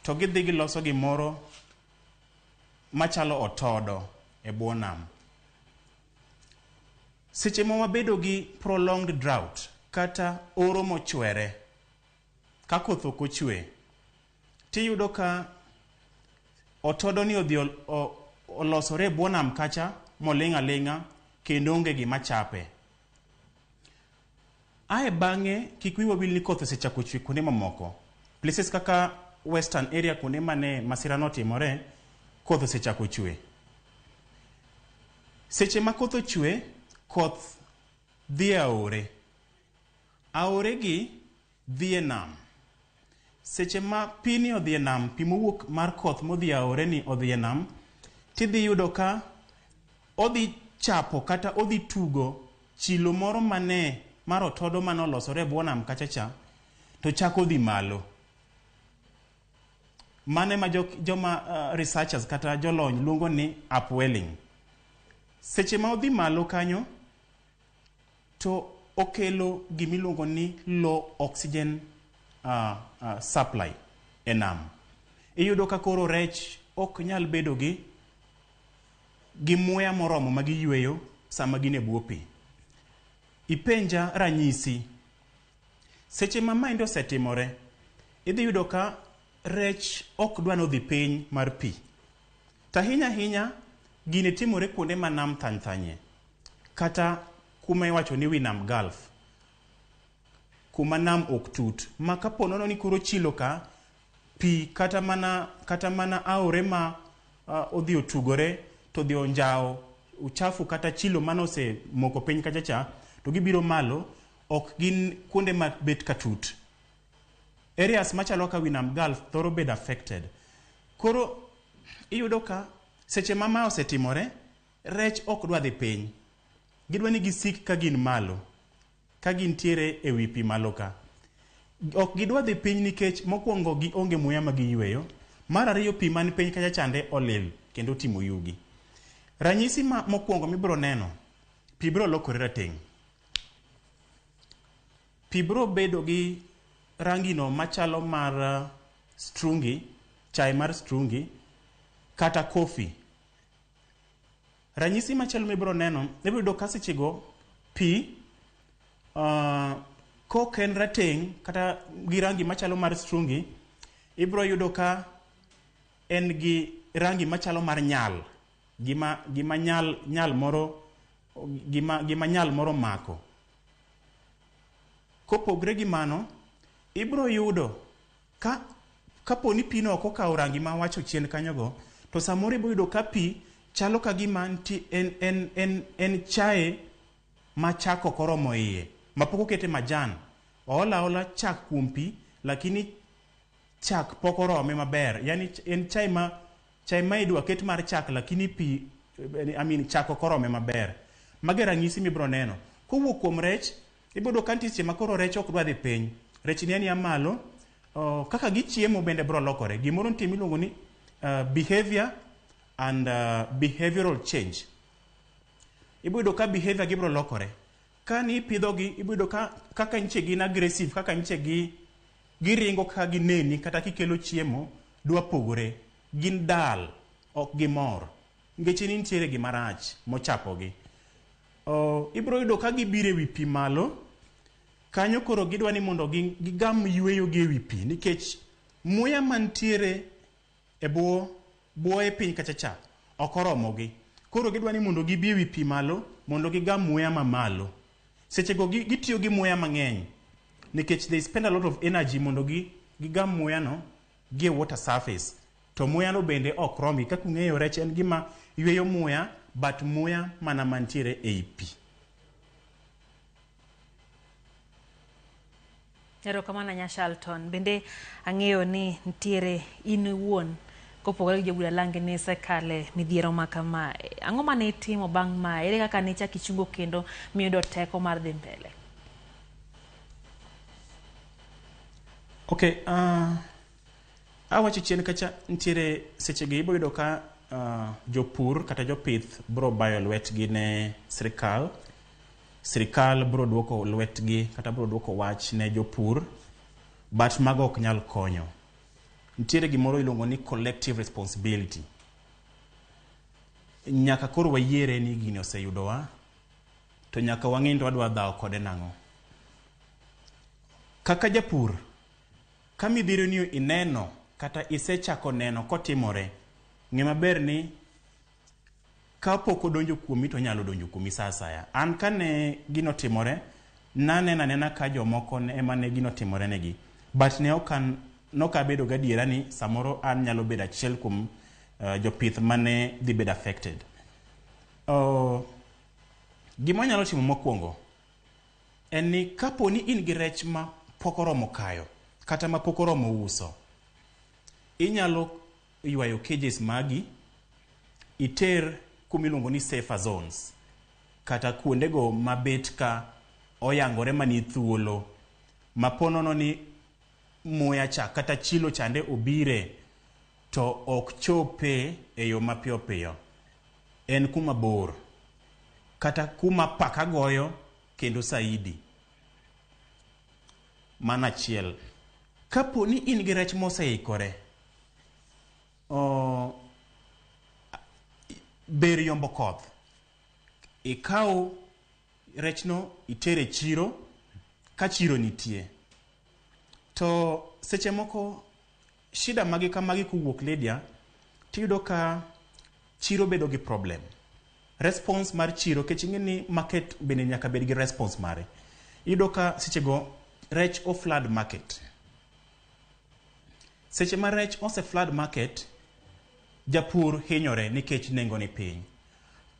to gidhi giloso gimoro machalo otodo e bwo nam. Seche ma wabedo gi prolonged drought kata oro mochwere, ka koth ok ochwe, tiyudo ka otodo ni odhi olosore e bwo nam kacha moling' aling'a kendo onge gima chape. Ae bang'e kik wiwa wil ni koth osechako chwe kuonde mamoko. Places kaka western area kuonde mane masirano otimore, koth osechako chwe. Seche ma koth ochwe, koth dhi e aore. Aore gi dhi e nam. Seche ma pi ni odhi e nam, pi mowuok mar koth modhi e aore ni odhi e nam, tidhi yudo ka odhi chapo kata odhi tugo chilo moro mane mar otodo mane olosore e bwo nam kachacha, to chako dhi malo. Mane ma joma researchers kata jolony luongo ni upwelling. Seche ma odhi malo kanyo, to okelo gimiluongo ni low oxygen supply e nam. Iyudo ka koro rech ok nyal bedo gi muya moromo ma giyweyo sama gin e bwo pi. Ipenja ranyisi. Seche ma maendi osetimore, idhi yudo ka rech ok dwa nodhi piny mar pi. Tahinya hinya gine timore kuonde ma nam thany thanye, kata kuma iwacho ni wi nam Gulf, kuma nam ok tut, ma kapo nono ni koro chilo ka pi kata mana aore ma odhi otugore to dhi onjao uchafu kata chilo manose moko piny kachacha, to gibiro malo, ok gin kuonde ma bet katut. Areas machalo ka wi nam Gulf thoro bedo affected. Koro iyudo ka seche ma osetimore, rech ok dwa dhi piny. Gidwa ni gisik ka gin malo, ka gintiere e wi pi malo ka. Ok gidwa dhi piny nikech mokwongo gionge muya ma giyweyo. Mar ariyo, pi man piny kacha chande olil kendo timo yugi. Ranyisi mokwongo mibiro neno, pi biro lokore rateng'. Pi biro bedo gi rangino machalo mar strungi, chai mar strungi, kata kofi. Ranyisi machielo mibiro neno, ibiro yudo ka sechego pi koken rateng' kata gi rangi machalo mar strungi, ibiro yudo ka en gi rangi machalo mar nyal, gima nyal moro mako. Kopogre gi mano, ibiro yudo kapo ni pino ok okawo rangi ma wacho chien kanyogo, to samoro ibiro yudo ka pi chalo ka gima en chae ma chak ok oromo iye, ma pok okete majan. Ola chak kuom pi, lakini chak pok orome maber. Yani en chae ma idwa ket mar chak, lakini pi, chak ok orome maber. Mage ranyisi mibiro neno. Kowuok kuom rech, ibiro yudo ka nitie ma koro rech ok dwa dhi piny. Rech ni ania malo, kaka gichiemo bende biro lokore. Gimoro nitie miluongo ni behavior and behavioral change. Ibiro yudo ka behavior gi biro lokore. Ka ni ipidhogi, ibiro yudo kaka nitie gin aggressive, kaka nitie giringo ka gineni, kata kikelo chiemo, dwa pogore. Gin dal, ok gimor. Ngeche ni nitiere gima rach mochapogi. Ibiro yudo ka gibiro e wi pi malo, kanyo koro gidwa ni mondo gigam yweyo gi e wi pi, nikech muya mantiere e bwo e piny kachacha ok oromogi. Koro gidwa ni mondo gibi e wi pi malo, mondo gigam muya mamalo. Sechego gitiyo gi muya mang'eny, nikech they spend a lot of energy mondo gigam muya no gi e water surface. To muya no bende ok romgi. Kaka ung'eyo, rech en gima yweyo muya, but muya mana mantiere e pi. Erokamano Nyashalton. Bende ang'eyo ni nitiere in wuon kopogore gi jobuda lange ne sekale midhiero ma kamae. Ang'o mane itimo bang' mae? Ere kaka ne chaki chungo kendo miyudo teko mar dhi mbele? Okay, awacho chien kacha ntiere seche gi ibo yudo ka jopur kata jopith bro bayo lwetgi ne sirikal. Sirikal bro duoko lwetgi kata bro duoko wach ne jopur, but mago ok nyal konyo. Ntiere gimoro iluongo ni collective responsibility. Nyaka koro wayiere ni gini oseyudowa, to nyaka wang'e ni wadwa dhawo kode nang'o. Kaka japur, ka midhiero ni ineno kata isechako neno kotimore, ng'e maber ni ka pok odonjo kuomi to nyalo donjo kuomi sa asaya. An kane gino timore, nanena ka jomoko ema ne gino timore negi, but ne nokabedo gadiera ni samoro an nyalo bedo achiel kuom jopith mane dhi bedo affected. Gima nyalo timo mokwongo en ni kapo ni in gi rech ma pok oromo kayo kata ma pok oromo uso, inyalo ywayo cages magi iter kumiluongo ni safer zones, kata kuondego mabet ka oyangore mani thuolo, maponono ni muya cha kata chilo chande obire to ok chope e yo mapiyo piyo. En kuma bor kata kuma paka goyo kendo saidi. Mana chiel. Kapo ni in gi rech moseikore, ber yombo koth. Ikaw rechno itere chiro ka chiro nitie. To seche moko shida magi ka magi kuwuok Lydia, tiyudo ka chiro bedo gi problem. Response mar chiro, keching'e ni market bende nyaka bed gi response mare. Iyudo ka seche go rech o flood market. Seche ma rech ose flood market, japur hinyore nikech nengo ni piny.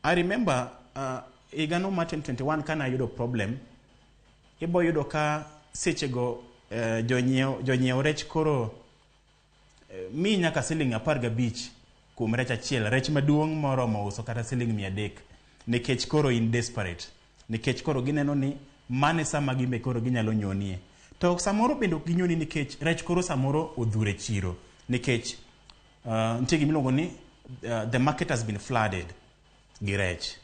I remember igano ma 2021 kana yudo problem, ibo yudo ka seche go jonyiew rech koro mi nyaka $15 kuom rech achiel, rech maduong' moromo uso kata $300, nikech koro in desperate, nikech koro gineno ni mane sama gimbe koro ginyalo nyonie. To samoro bende ok ginyoni nikech rech koro samoro odhure chiro, nikech nitie gimiluongo ni the market has been flooded gi rech.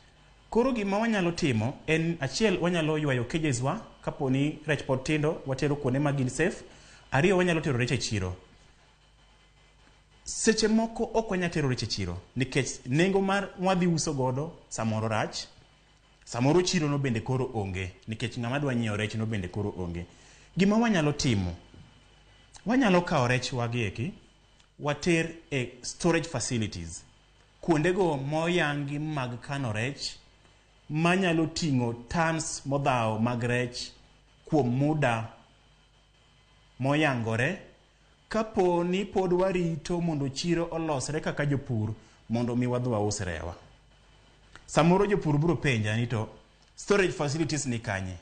Koro gima wanyalo timo en achiel, wanyalo ywayo cages wa kapo ni rech pod tindo, watero kuonde ma gin safe. Ariyo, wanyalo tero rech e chiro. Seche moko ok wanyalo tero rech e chiro nikech nengo mar wadhi uso godo samoro rach, samoro chiro no bende koro onge, nikech ng'ama dwa nyiewo rech no bende koro onge. Gima wanyalo timo, wanyalo kawo rech wagieki water e storage facilities, kuondego moyangi mag kano rech, manyalo ting'o tons modhawo mag rech kuom muda moyangore, kapo ni pod warito mondo chiro olosre kaka jopur mondo mi wadhi waus rewa. Samoro jopur biro penja ni to storage facilities ni kanye?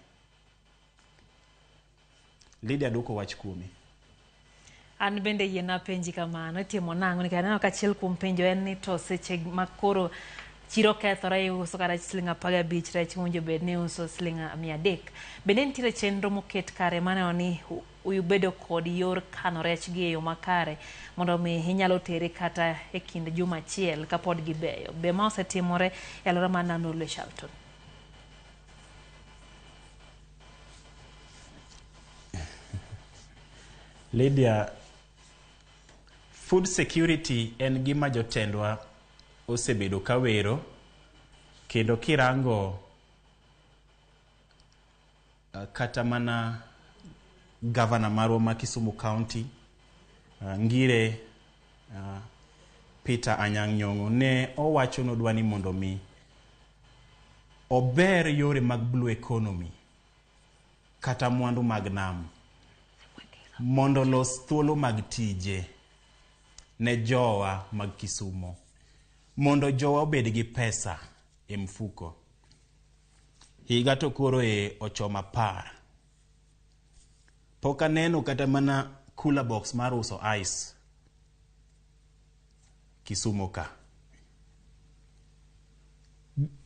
Lydia duoko wach kuomi. An bende yiena penji kamano, itimo nang'o nikech aneno ka achiel kuom penjo en ni to seche makoro chiro kethore iuso kata $15, rech mowinjo bed ni uso $300. Bende nitiere chenro moket kare maneno ni ubedo kod yor kano rech gi e yo makare mondo mi inyalo tere kata e kind juma achiel kapod gibeyo. Be ma osetimore e alwora mar Nano Shelton? Lydia, food security en gima jotendwa osebedo kawero, kendo kirango kata mana governor marwa ma Kisumu County, Ngire Peter Anyang' Nyong'o, ne owacho nodwa ni mondo mi ober yore mag blue economy kata mwandu mag nam, mondo los thuolo mag tije ne jowa mag Kisumu, mondo jowa obed gi pesa e mfuko. Higa to koro ochoma par. Poka neno kata mana cooler box mar uso ice. Kisumu ka.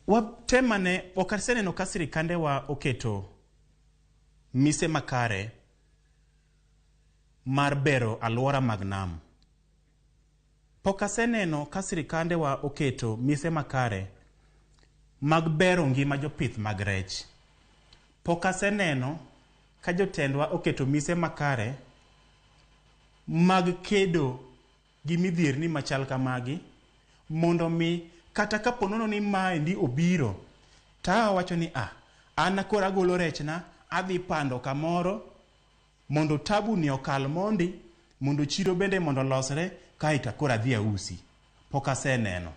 Watemane okaseneno ka sirikande wa oketo mise makare mar bero alwora mag nam. Pokaseneno ka sirikande wa oketo mise makare mag bero ngima jopith mag rech. Pokaseneno ka jotendwa oketo mise makare mag kedo gi midhierni machal kamagi mondo mi kata kaponono ni maendi obiro ta wacho ni an kora agolo rechna adhi pando kamoro mondo tabu ni okal mondi mondo chiro bende mondo losre kaita kora dhi ausi. Pokaseneno.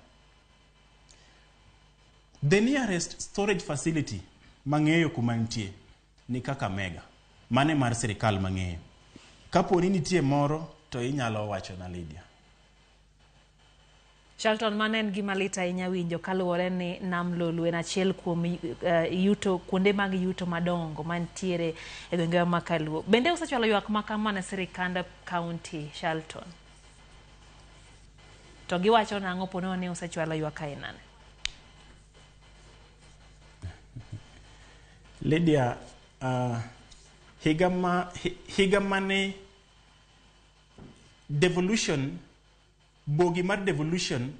The nearest storage facility mang'eyo kuma nitie ni Kakamega. Mane mar sirikal mang'eyo. Kapo ni nitie moro to inyalo wacho na Lydia. Shalton, manen gima lit ahinya winjo kaluwore ni nam Lolwe en achiel kuom yuto kuonde mag yuto madongo mantiere e gwenge ma Kaluo. Bende usechwalo ywak makamana sirikand kaunti, Shalton? To giwacho nang'o ponono ni usechwalo ywak ainane? Lydia, higa mane devolution, bogi mar devolution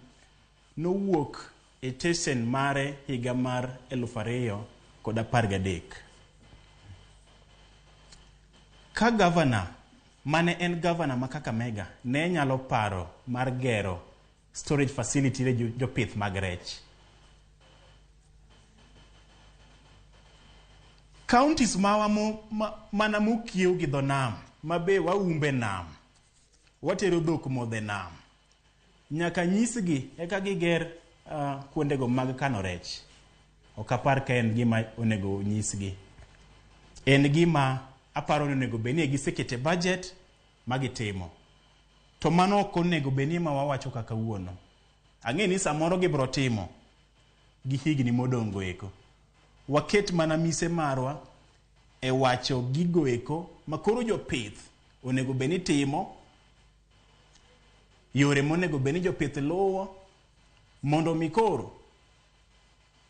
nowuok e tesen mare higa mar 2013. Ka governor mane en governor ma Kakamega ne nyalo paro mar gero storage facility ne jopith mag rech. Counties mana mokiew gi dho nam, mabe waumbe nam, watero dhok modhe nam, nyaka nyisgi eka giger kuondego mag kano rech. Okapar ka en gima onego nyisgi. En gima aparo ni onego benie gisekete budget magitimo. To mano ok onego benie ma wawacho kaka wuono. Ang'e ni samoro gibro timo gi higni modongo eko. Waket mana mise marwa e wacho gigo eko makoro jopith onego beni timo, yore monego beni jopith luwo mondo mikoro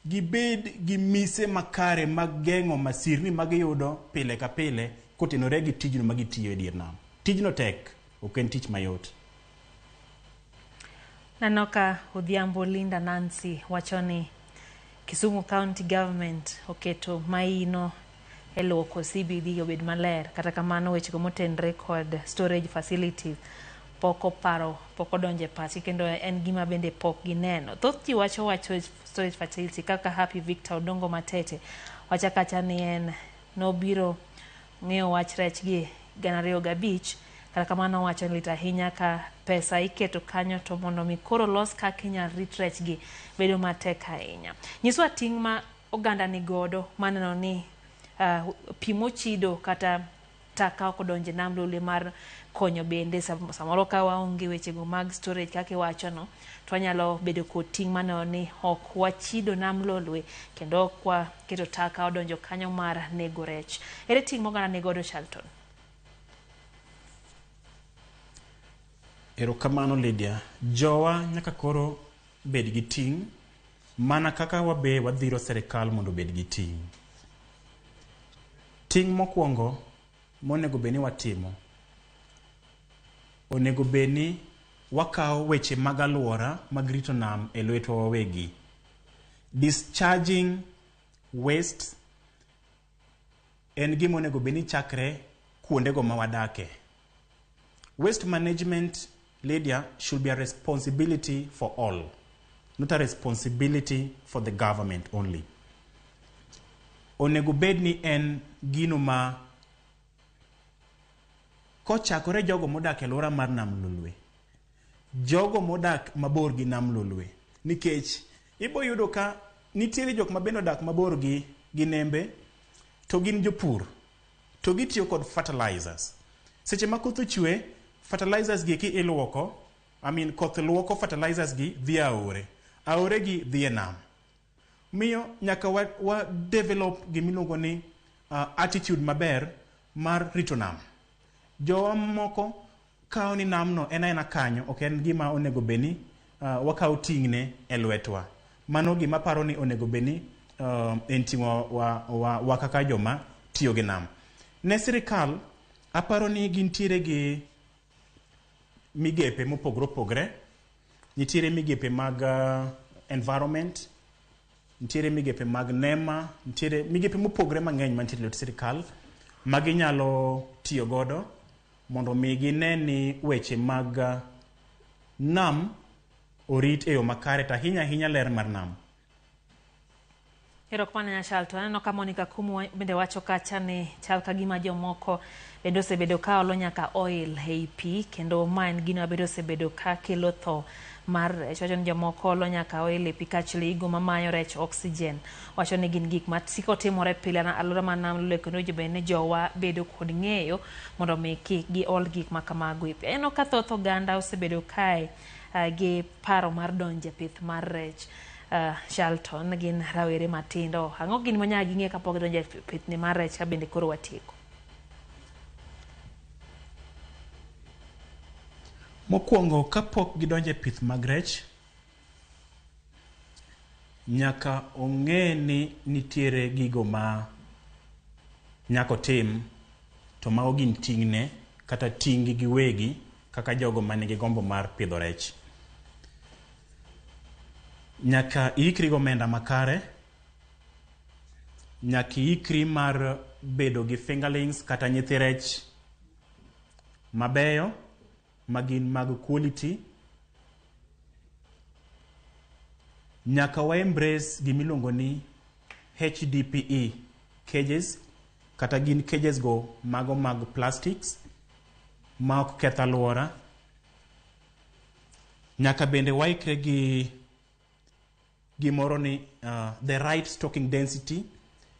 gibed gi mise makare mag geng'o masirni magiyudo pile ka pile kotenore gi tijno magitiyo e dier nam. Tijno tek, ok en tich mayot. Nanoka Odhiambo Linda Nancy wachoni Kisumu County Government oketo maino e loko CBD obed maler, kata kamano wechego motenre kod storage facilities poko donje pachi kendo en gima bende pok gineno. Thoth ji wacho storage facility kaka Happy Victor Odongo Matete wachakacha ni en nobiro ng'eyo wach rech gi 205, kata kamano wacho lit ahinya ka pesa iketo kanyo to mondo mikoro los kaka inyal rit rech gi bedo matek ahinya. Nyiswa ting' ma oganda ni godo maneno ni pimo chido kata taka ok donje nam Lolwe mar konyo bende samoro ka waonge wechego mag storage kaka iwacho no, to wanyalo bedo kod ting' maneno ni ok wachido nam Lolwe kendo ok waketo taka odonjo kanyo mar nego rech. Ere ting' moganda ni godo, Shalton? Erokamano Lydia, jowa nyaka koro bed gi ting' mana kaka wabe wadhiro serikal mondo bed gi ting'. Ting' mokwongo monego beni watimo, onego beni wakao weche mag alwora mag rito nam e lwetwa wawegi. Discharging waste en gima onego beni chakre kuondego ma wadake. Waste management, Lydia, should be a responsibility for all, not a responsibility for the government only. Onego bed ni en gino ma kochakore jogo modak e lora mar nam Lolwe, jogo modak mabor gi nam Lolwe, nikech ibo yudo ka nitiere jok mabende odak mabor gi nembe, to gin jopur, to gitiyo kod fertilizers. Seche ma koth ochwe, fertilizers gi ki iluoko, koth luoko fertilizers gi dhi aore. Aore gi dhi e nam. Miyo nyaka wa develop gimiluongo ni attitude maber mar rito nam. Jowa moko kao ni namno ena kanyo, ok en gima onego beni wakao ting'ne e lwetwa. Mano gima paro ni onego beni en ting'o wa kaka joma tiyo gi nam. Ne sirikal, aparo ni gintiere gi migepe mopogre opogre. Nitiere migepe mag environment, nitiere migepe mag NEMA, nitiere migepe mopogre mang'eny mantiere lwet sirikal maginyalo tiyo godo mondo mi gine ni weche mag nam orit e yo makare to ahinya ler mar nam. Erokamano Nyachal, to aneno ka Monica Kumu bende wacho kacha ni chal ka gima jomoko bende osebedo ka olo nyaka oil ei pi, kendo ma en gino mabedo osebedo ka kelo tho mar rech. Wacho ni jomoko olo nyaka oil e pi kaachiel gigo mamayo rech oxygen. Wacho ni gin gik masiko timore pile na alwora ma nam lule, kendo ni jowa bedo kod ng'eyo mondo mi kik giol gik ma kamago e pi. Aneno ka thoth oganda osebedo kae gi paro mar donje pith mar rech. Shalton gin rawere matindo, ang'o gin manyaka ging'e kapok donje pith ni mar rech ka bende koro watieko? Mokwongo kapok gidonje pith mag rech, nyaka ong'e ni nitiere gigo ma nyako tim, to mago gin ting'ne kata ting'gi giwegi kaka jogo manigi gombo mar pidho rech. Nyaka iikri gomenda makare, nyaka iikri mar bedo gi fingerlings kata nyithi rech mabeyo magin mag quality. Nyaka wa embrace gimiluongo ni HDPE cages, kata gin cages go mago mag plastics ma ok ketho alwora. Nyaka bende waikre gi gimoro ni the right stocking density.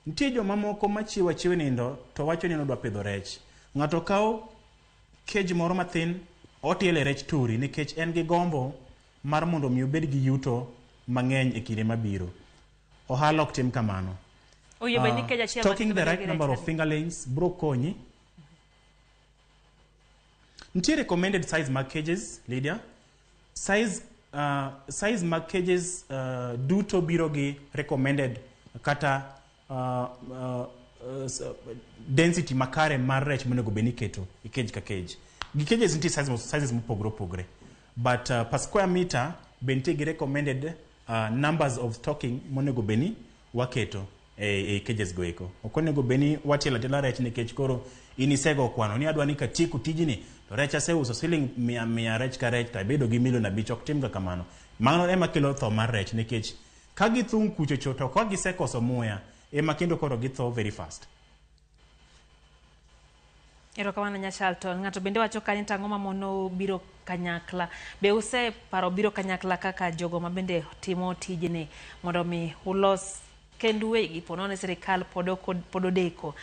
Nitie joma moko machiwo achiwe nindo to wacho ni odwa pidho rech. Ng'ato kawo cage moro mathin otiele rech turi nikech en gi gombo mar mondo mi obed gi yuto mang'eny e kinde mabiro. Ohala ok tim kamano. Stocking the right number of fingerlings bro konyi. Nitie recommended size mag cages, Lydia. Size mag cages duto biro gi recommended kata density makare mar rech monego beni keto e cage ka cage. Gi cages nitie sizes mopogre opogre, but per square meter bente gi recommended numbers of stocking monego beni waketo e cages go eko. Ok onego beni watiela tela rech nikech koro inisego kwano ni adwa ni katiku tijini to rech aseuso siling 100 rech ka rech to bedo gi milion 5. Ok tim ga kamano. Mano ema kelo tho mar rech nikech ka githung kucho to ka gisekoso muya ema kendo koro githo very fast. Erokamano Nyachal, to ng'ato bende wacho ka ni tang'o mamono biro kanyakla. Be use paro biro kanyakla kaka jogo ma bende timo tijni mondo mi ulos kendu wegi ponone sirikal pod odeko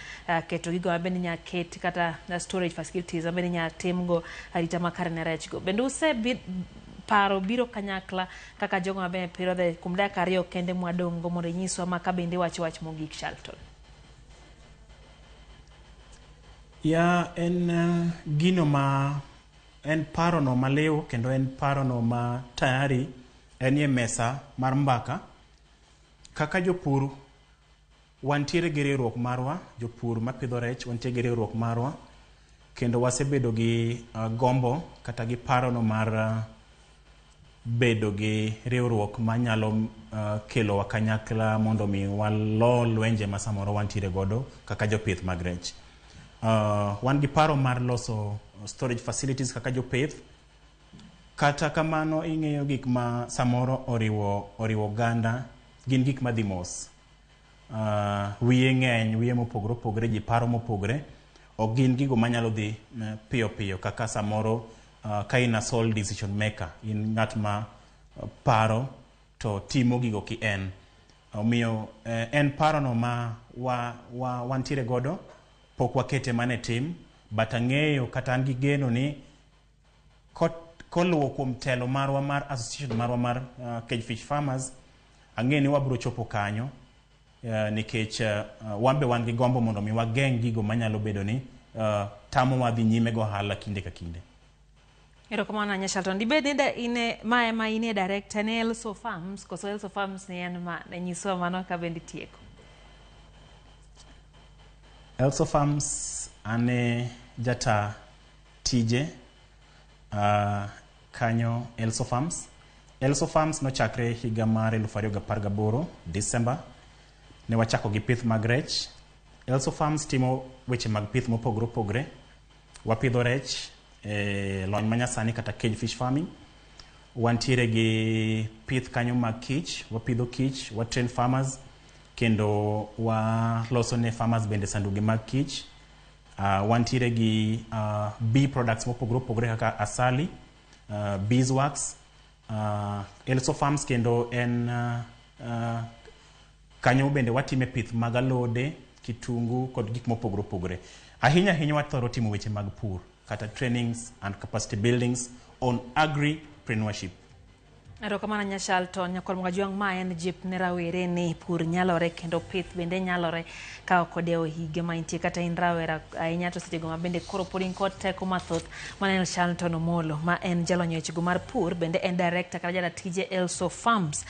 keto gigo mabende nya ket kata storage facilities mabende nya timgo arita makare ne rech go. Bende use paro biro kanyakla kaka jogo mabende piro de kuom dakika 2 kende mwadongo mondo nyiswa ma ka bende wach mogik Shalton. Ya en gino ma en paro no malew kendo en paro no ma tayari en ye mesa mar mbaka. Kaka jopur wantiere gi riwruok marwa, jopur mapidho rech wantiere gi riwruok marwa, kendo wasebedo gi gombo kata gi paro no mar bedo gi riwruok manyalo kelo wa kanyakla mondo mi walo lwenje ma samoro wantiere godo kaka jopith mag rech. Wan gi paro mar loso storage facilities kaka jopith. Kata kamano ing'eyo gik ma samoro oriwo ganda gin gik madhi mos. Wiye ng'eny, wiye mopogre opogre, ji paro mopogre. Ok gin gigo manyalo dhi piyo piyo kaka samoro ka in a sole decision maker, in ng'at ma paro to timo gigo ki en. Omiyo en paro no ma wantiere godo, pok wakete mane tim, but ang'eyo kata an gi geno ni koluwo kuom telo marwa mar association marwa mar Cage Fish Farmers, ang'e ni wabro chopo kanyo nikech wambe wan gi gombo mondo mi wageng' gigo manyalo bedo ni tamo wadhi nyime go hala kinde ka kinde. Erokamano Nyashalton. Dibed ine ma ine director ne Elso Farms, koso Elso Farms ne en ma ne nyiso mano ka bendi tieko. Elso Farms ane jata tije kanyo Elso Farms. Elso Farms no chakre higa mar 2018 December. Ne wachako gi pith mag rech. Elso Farms timo weche mag pith mopogore opogore. Wapidho rech lony manyasani kata cage fish farming. Wantiere gi pith kanyo mag kich, wapidho kich, watrain farmers kendo waloso ne farmers bende sanduge mag kich. Wantiere gi bee products mopogore opogore kaka asali, beeswax. Elso Farms kendo en kanyo bende watime pith mag alode, kitungu kod gik mopogore opogore. Ahinya wathoro timo weche mag pur kata trainings and capacity buildings on agripreneurship. Erokamano Nyashalton. Nyakor Mgajuang ma en jip ne rawere ni pur nyalore kendo pith bende nyalore ka okodeo higa ma intie kata in rawera ahinya to sechego ma bende koro pod in kod teko mathoth. Mana Nyashalton Omolo ma en jalony wechego mar pur bende en director kata jada tije Elso Farms.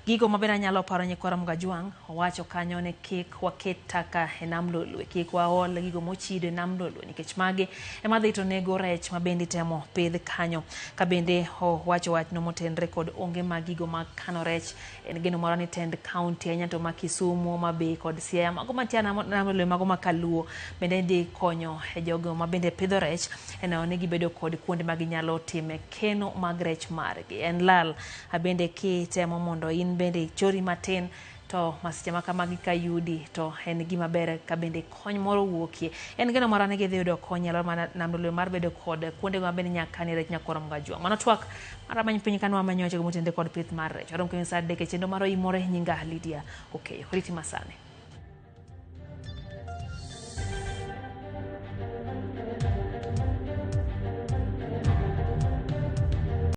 Gigo mabena nyalo paro Nyakor Mgajuang owacho kanyo ne kik waket taka e nam lolwe, kik waol gigo mochido e nam lolwe nikech magi ema dhi to nego rech ma bende temo pidh kanyo. Ka bende owacho wachno motenre kod onge mag gigo mag kano rech en geno moro ni tend county ahinya to ma Kisumu, ma Bay kod Siaya, mago mantie nam lolwe, mago ma Kaluo bende dhi konyo e jogo ma bende pidho rech ena onegi bedo kod kuonde ma ginyalo time keno mag rech margi. En lal bende kitemo mondo in bende chori matin to masiche ma kamagi ka yudi to en gima ber ka bende kony moro wuokie. En geno moro ne gidhi yudo kony alor nam lolwe mar bedo kod kuonde ma bende nyakani rech Nyakor Mgajuang. Mano twak mar many piny kanwa manyoche motende kod pith mar rech. Warom kwenye sa deke chendo maro imore nyinga Lydia. Okay, riti masane.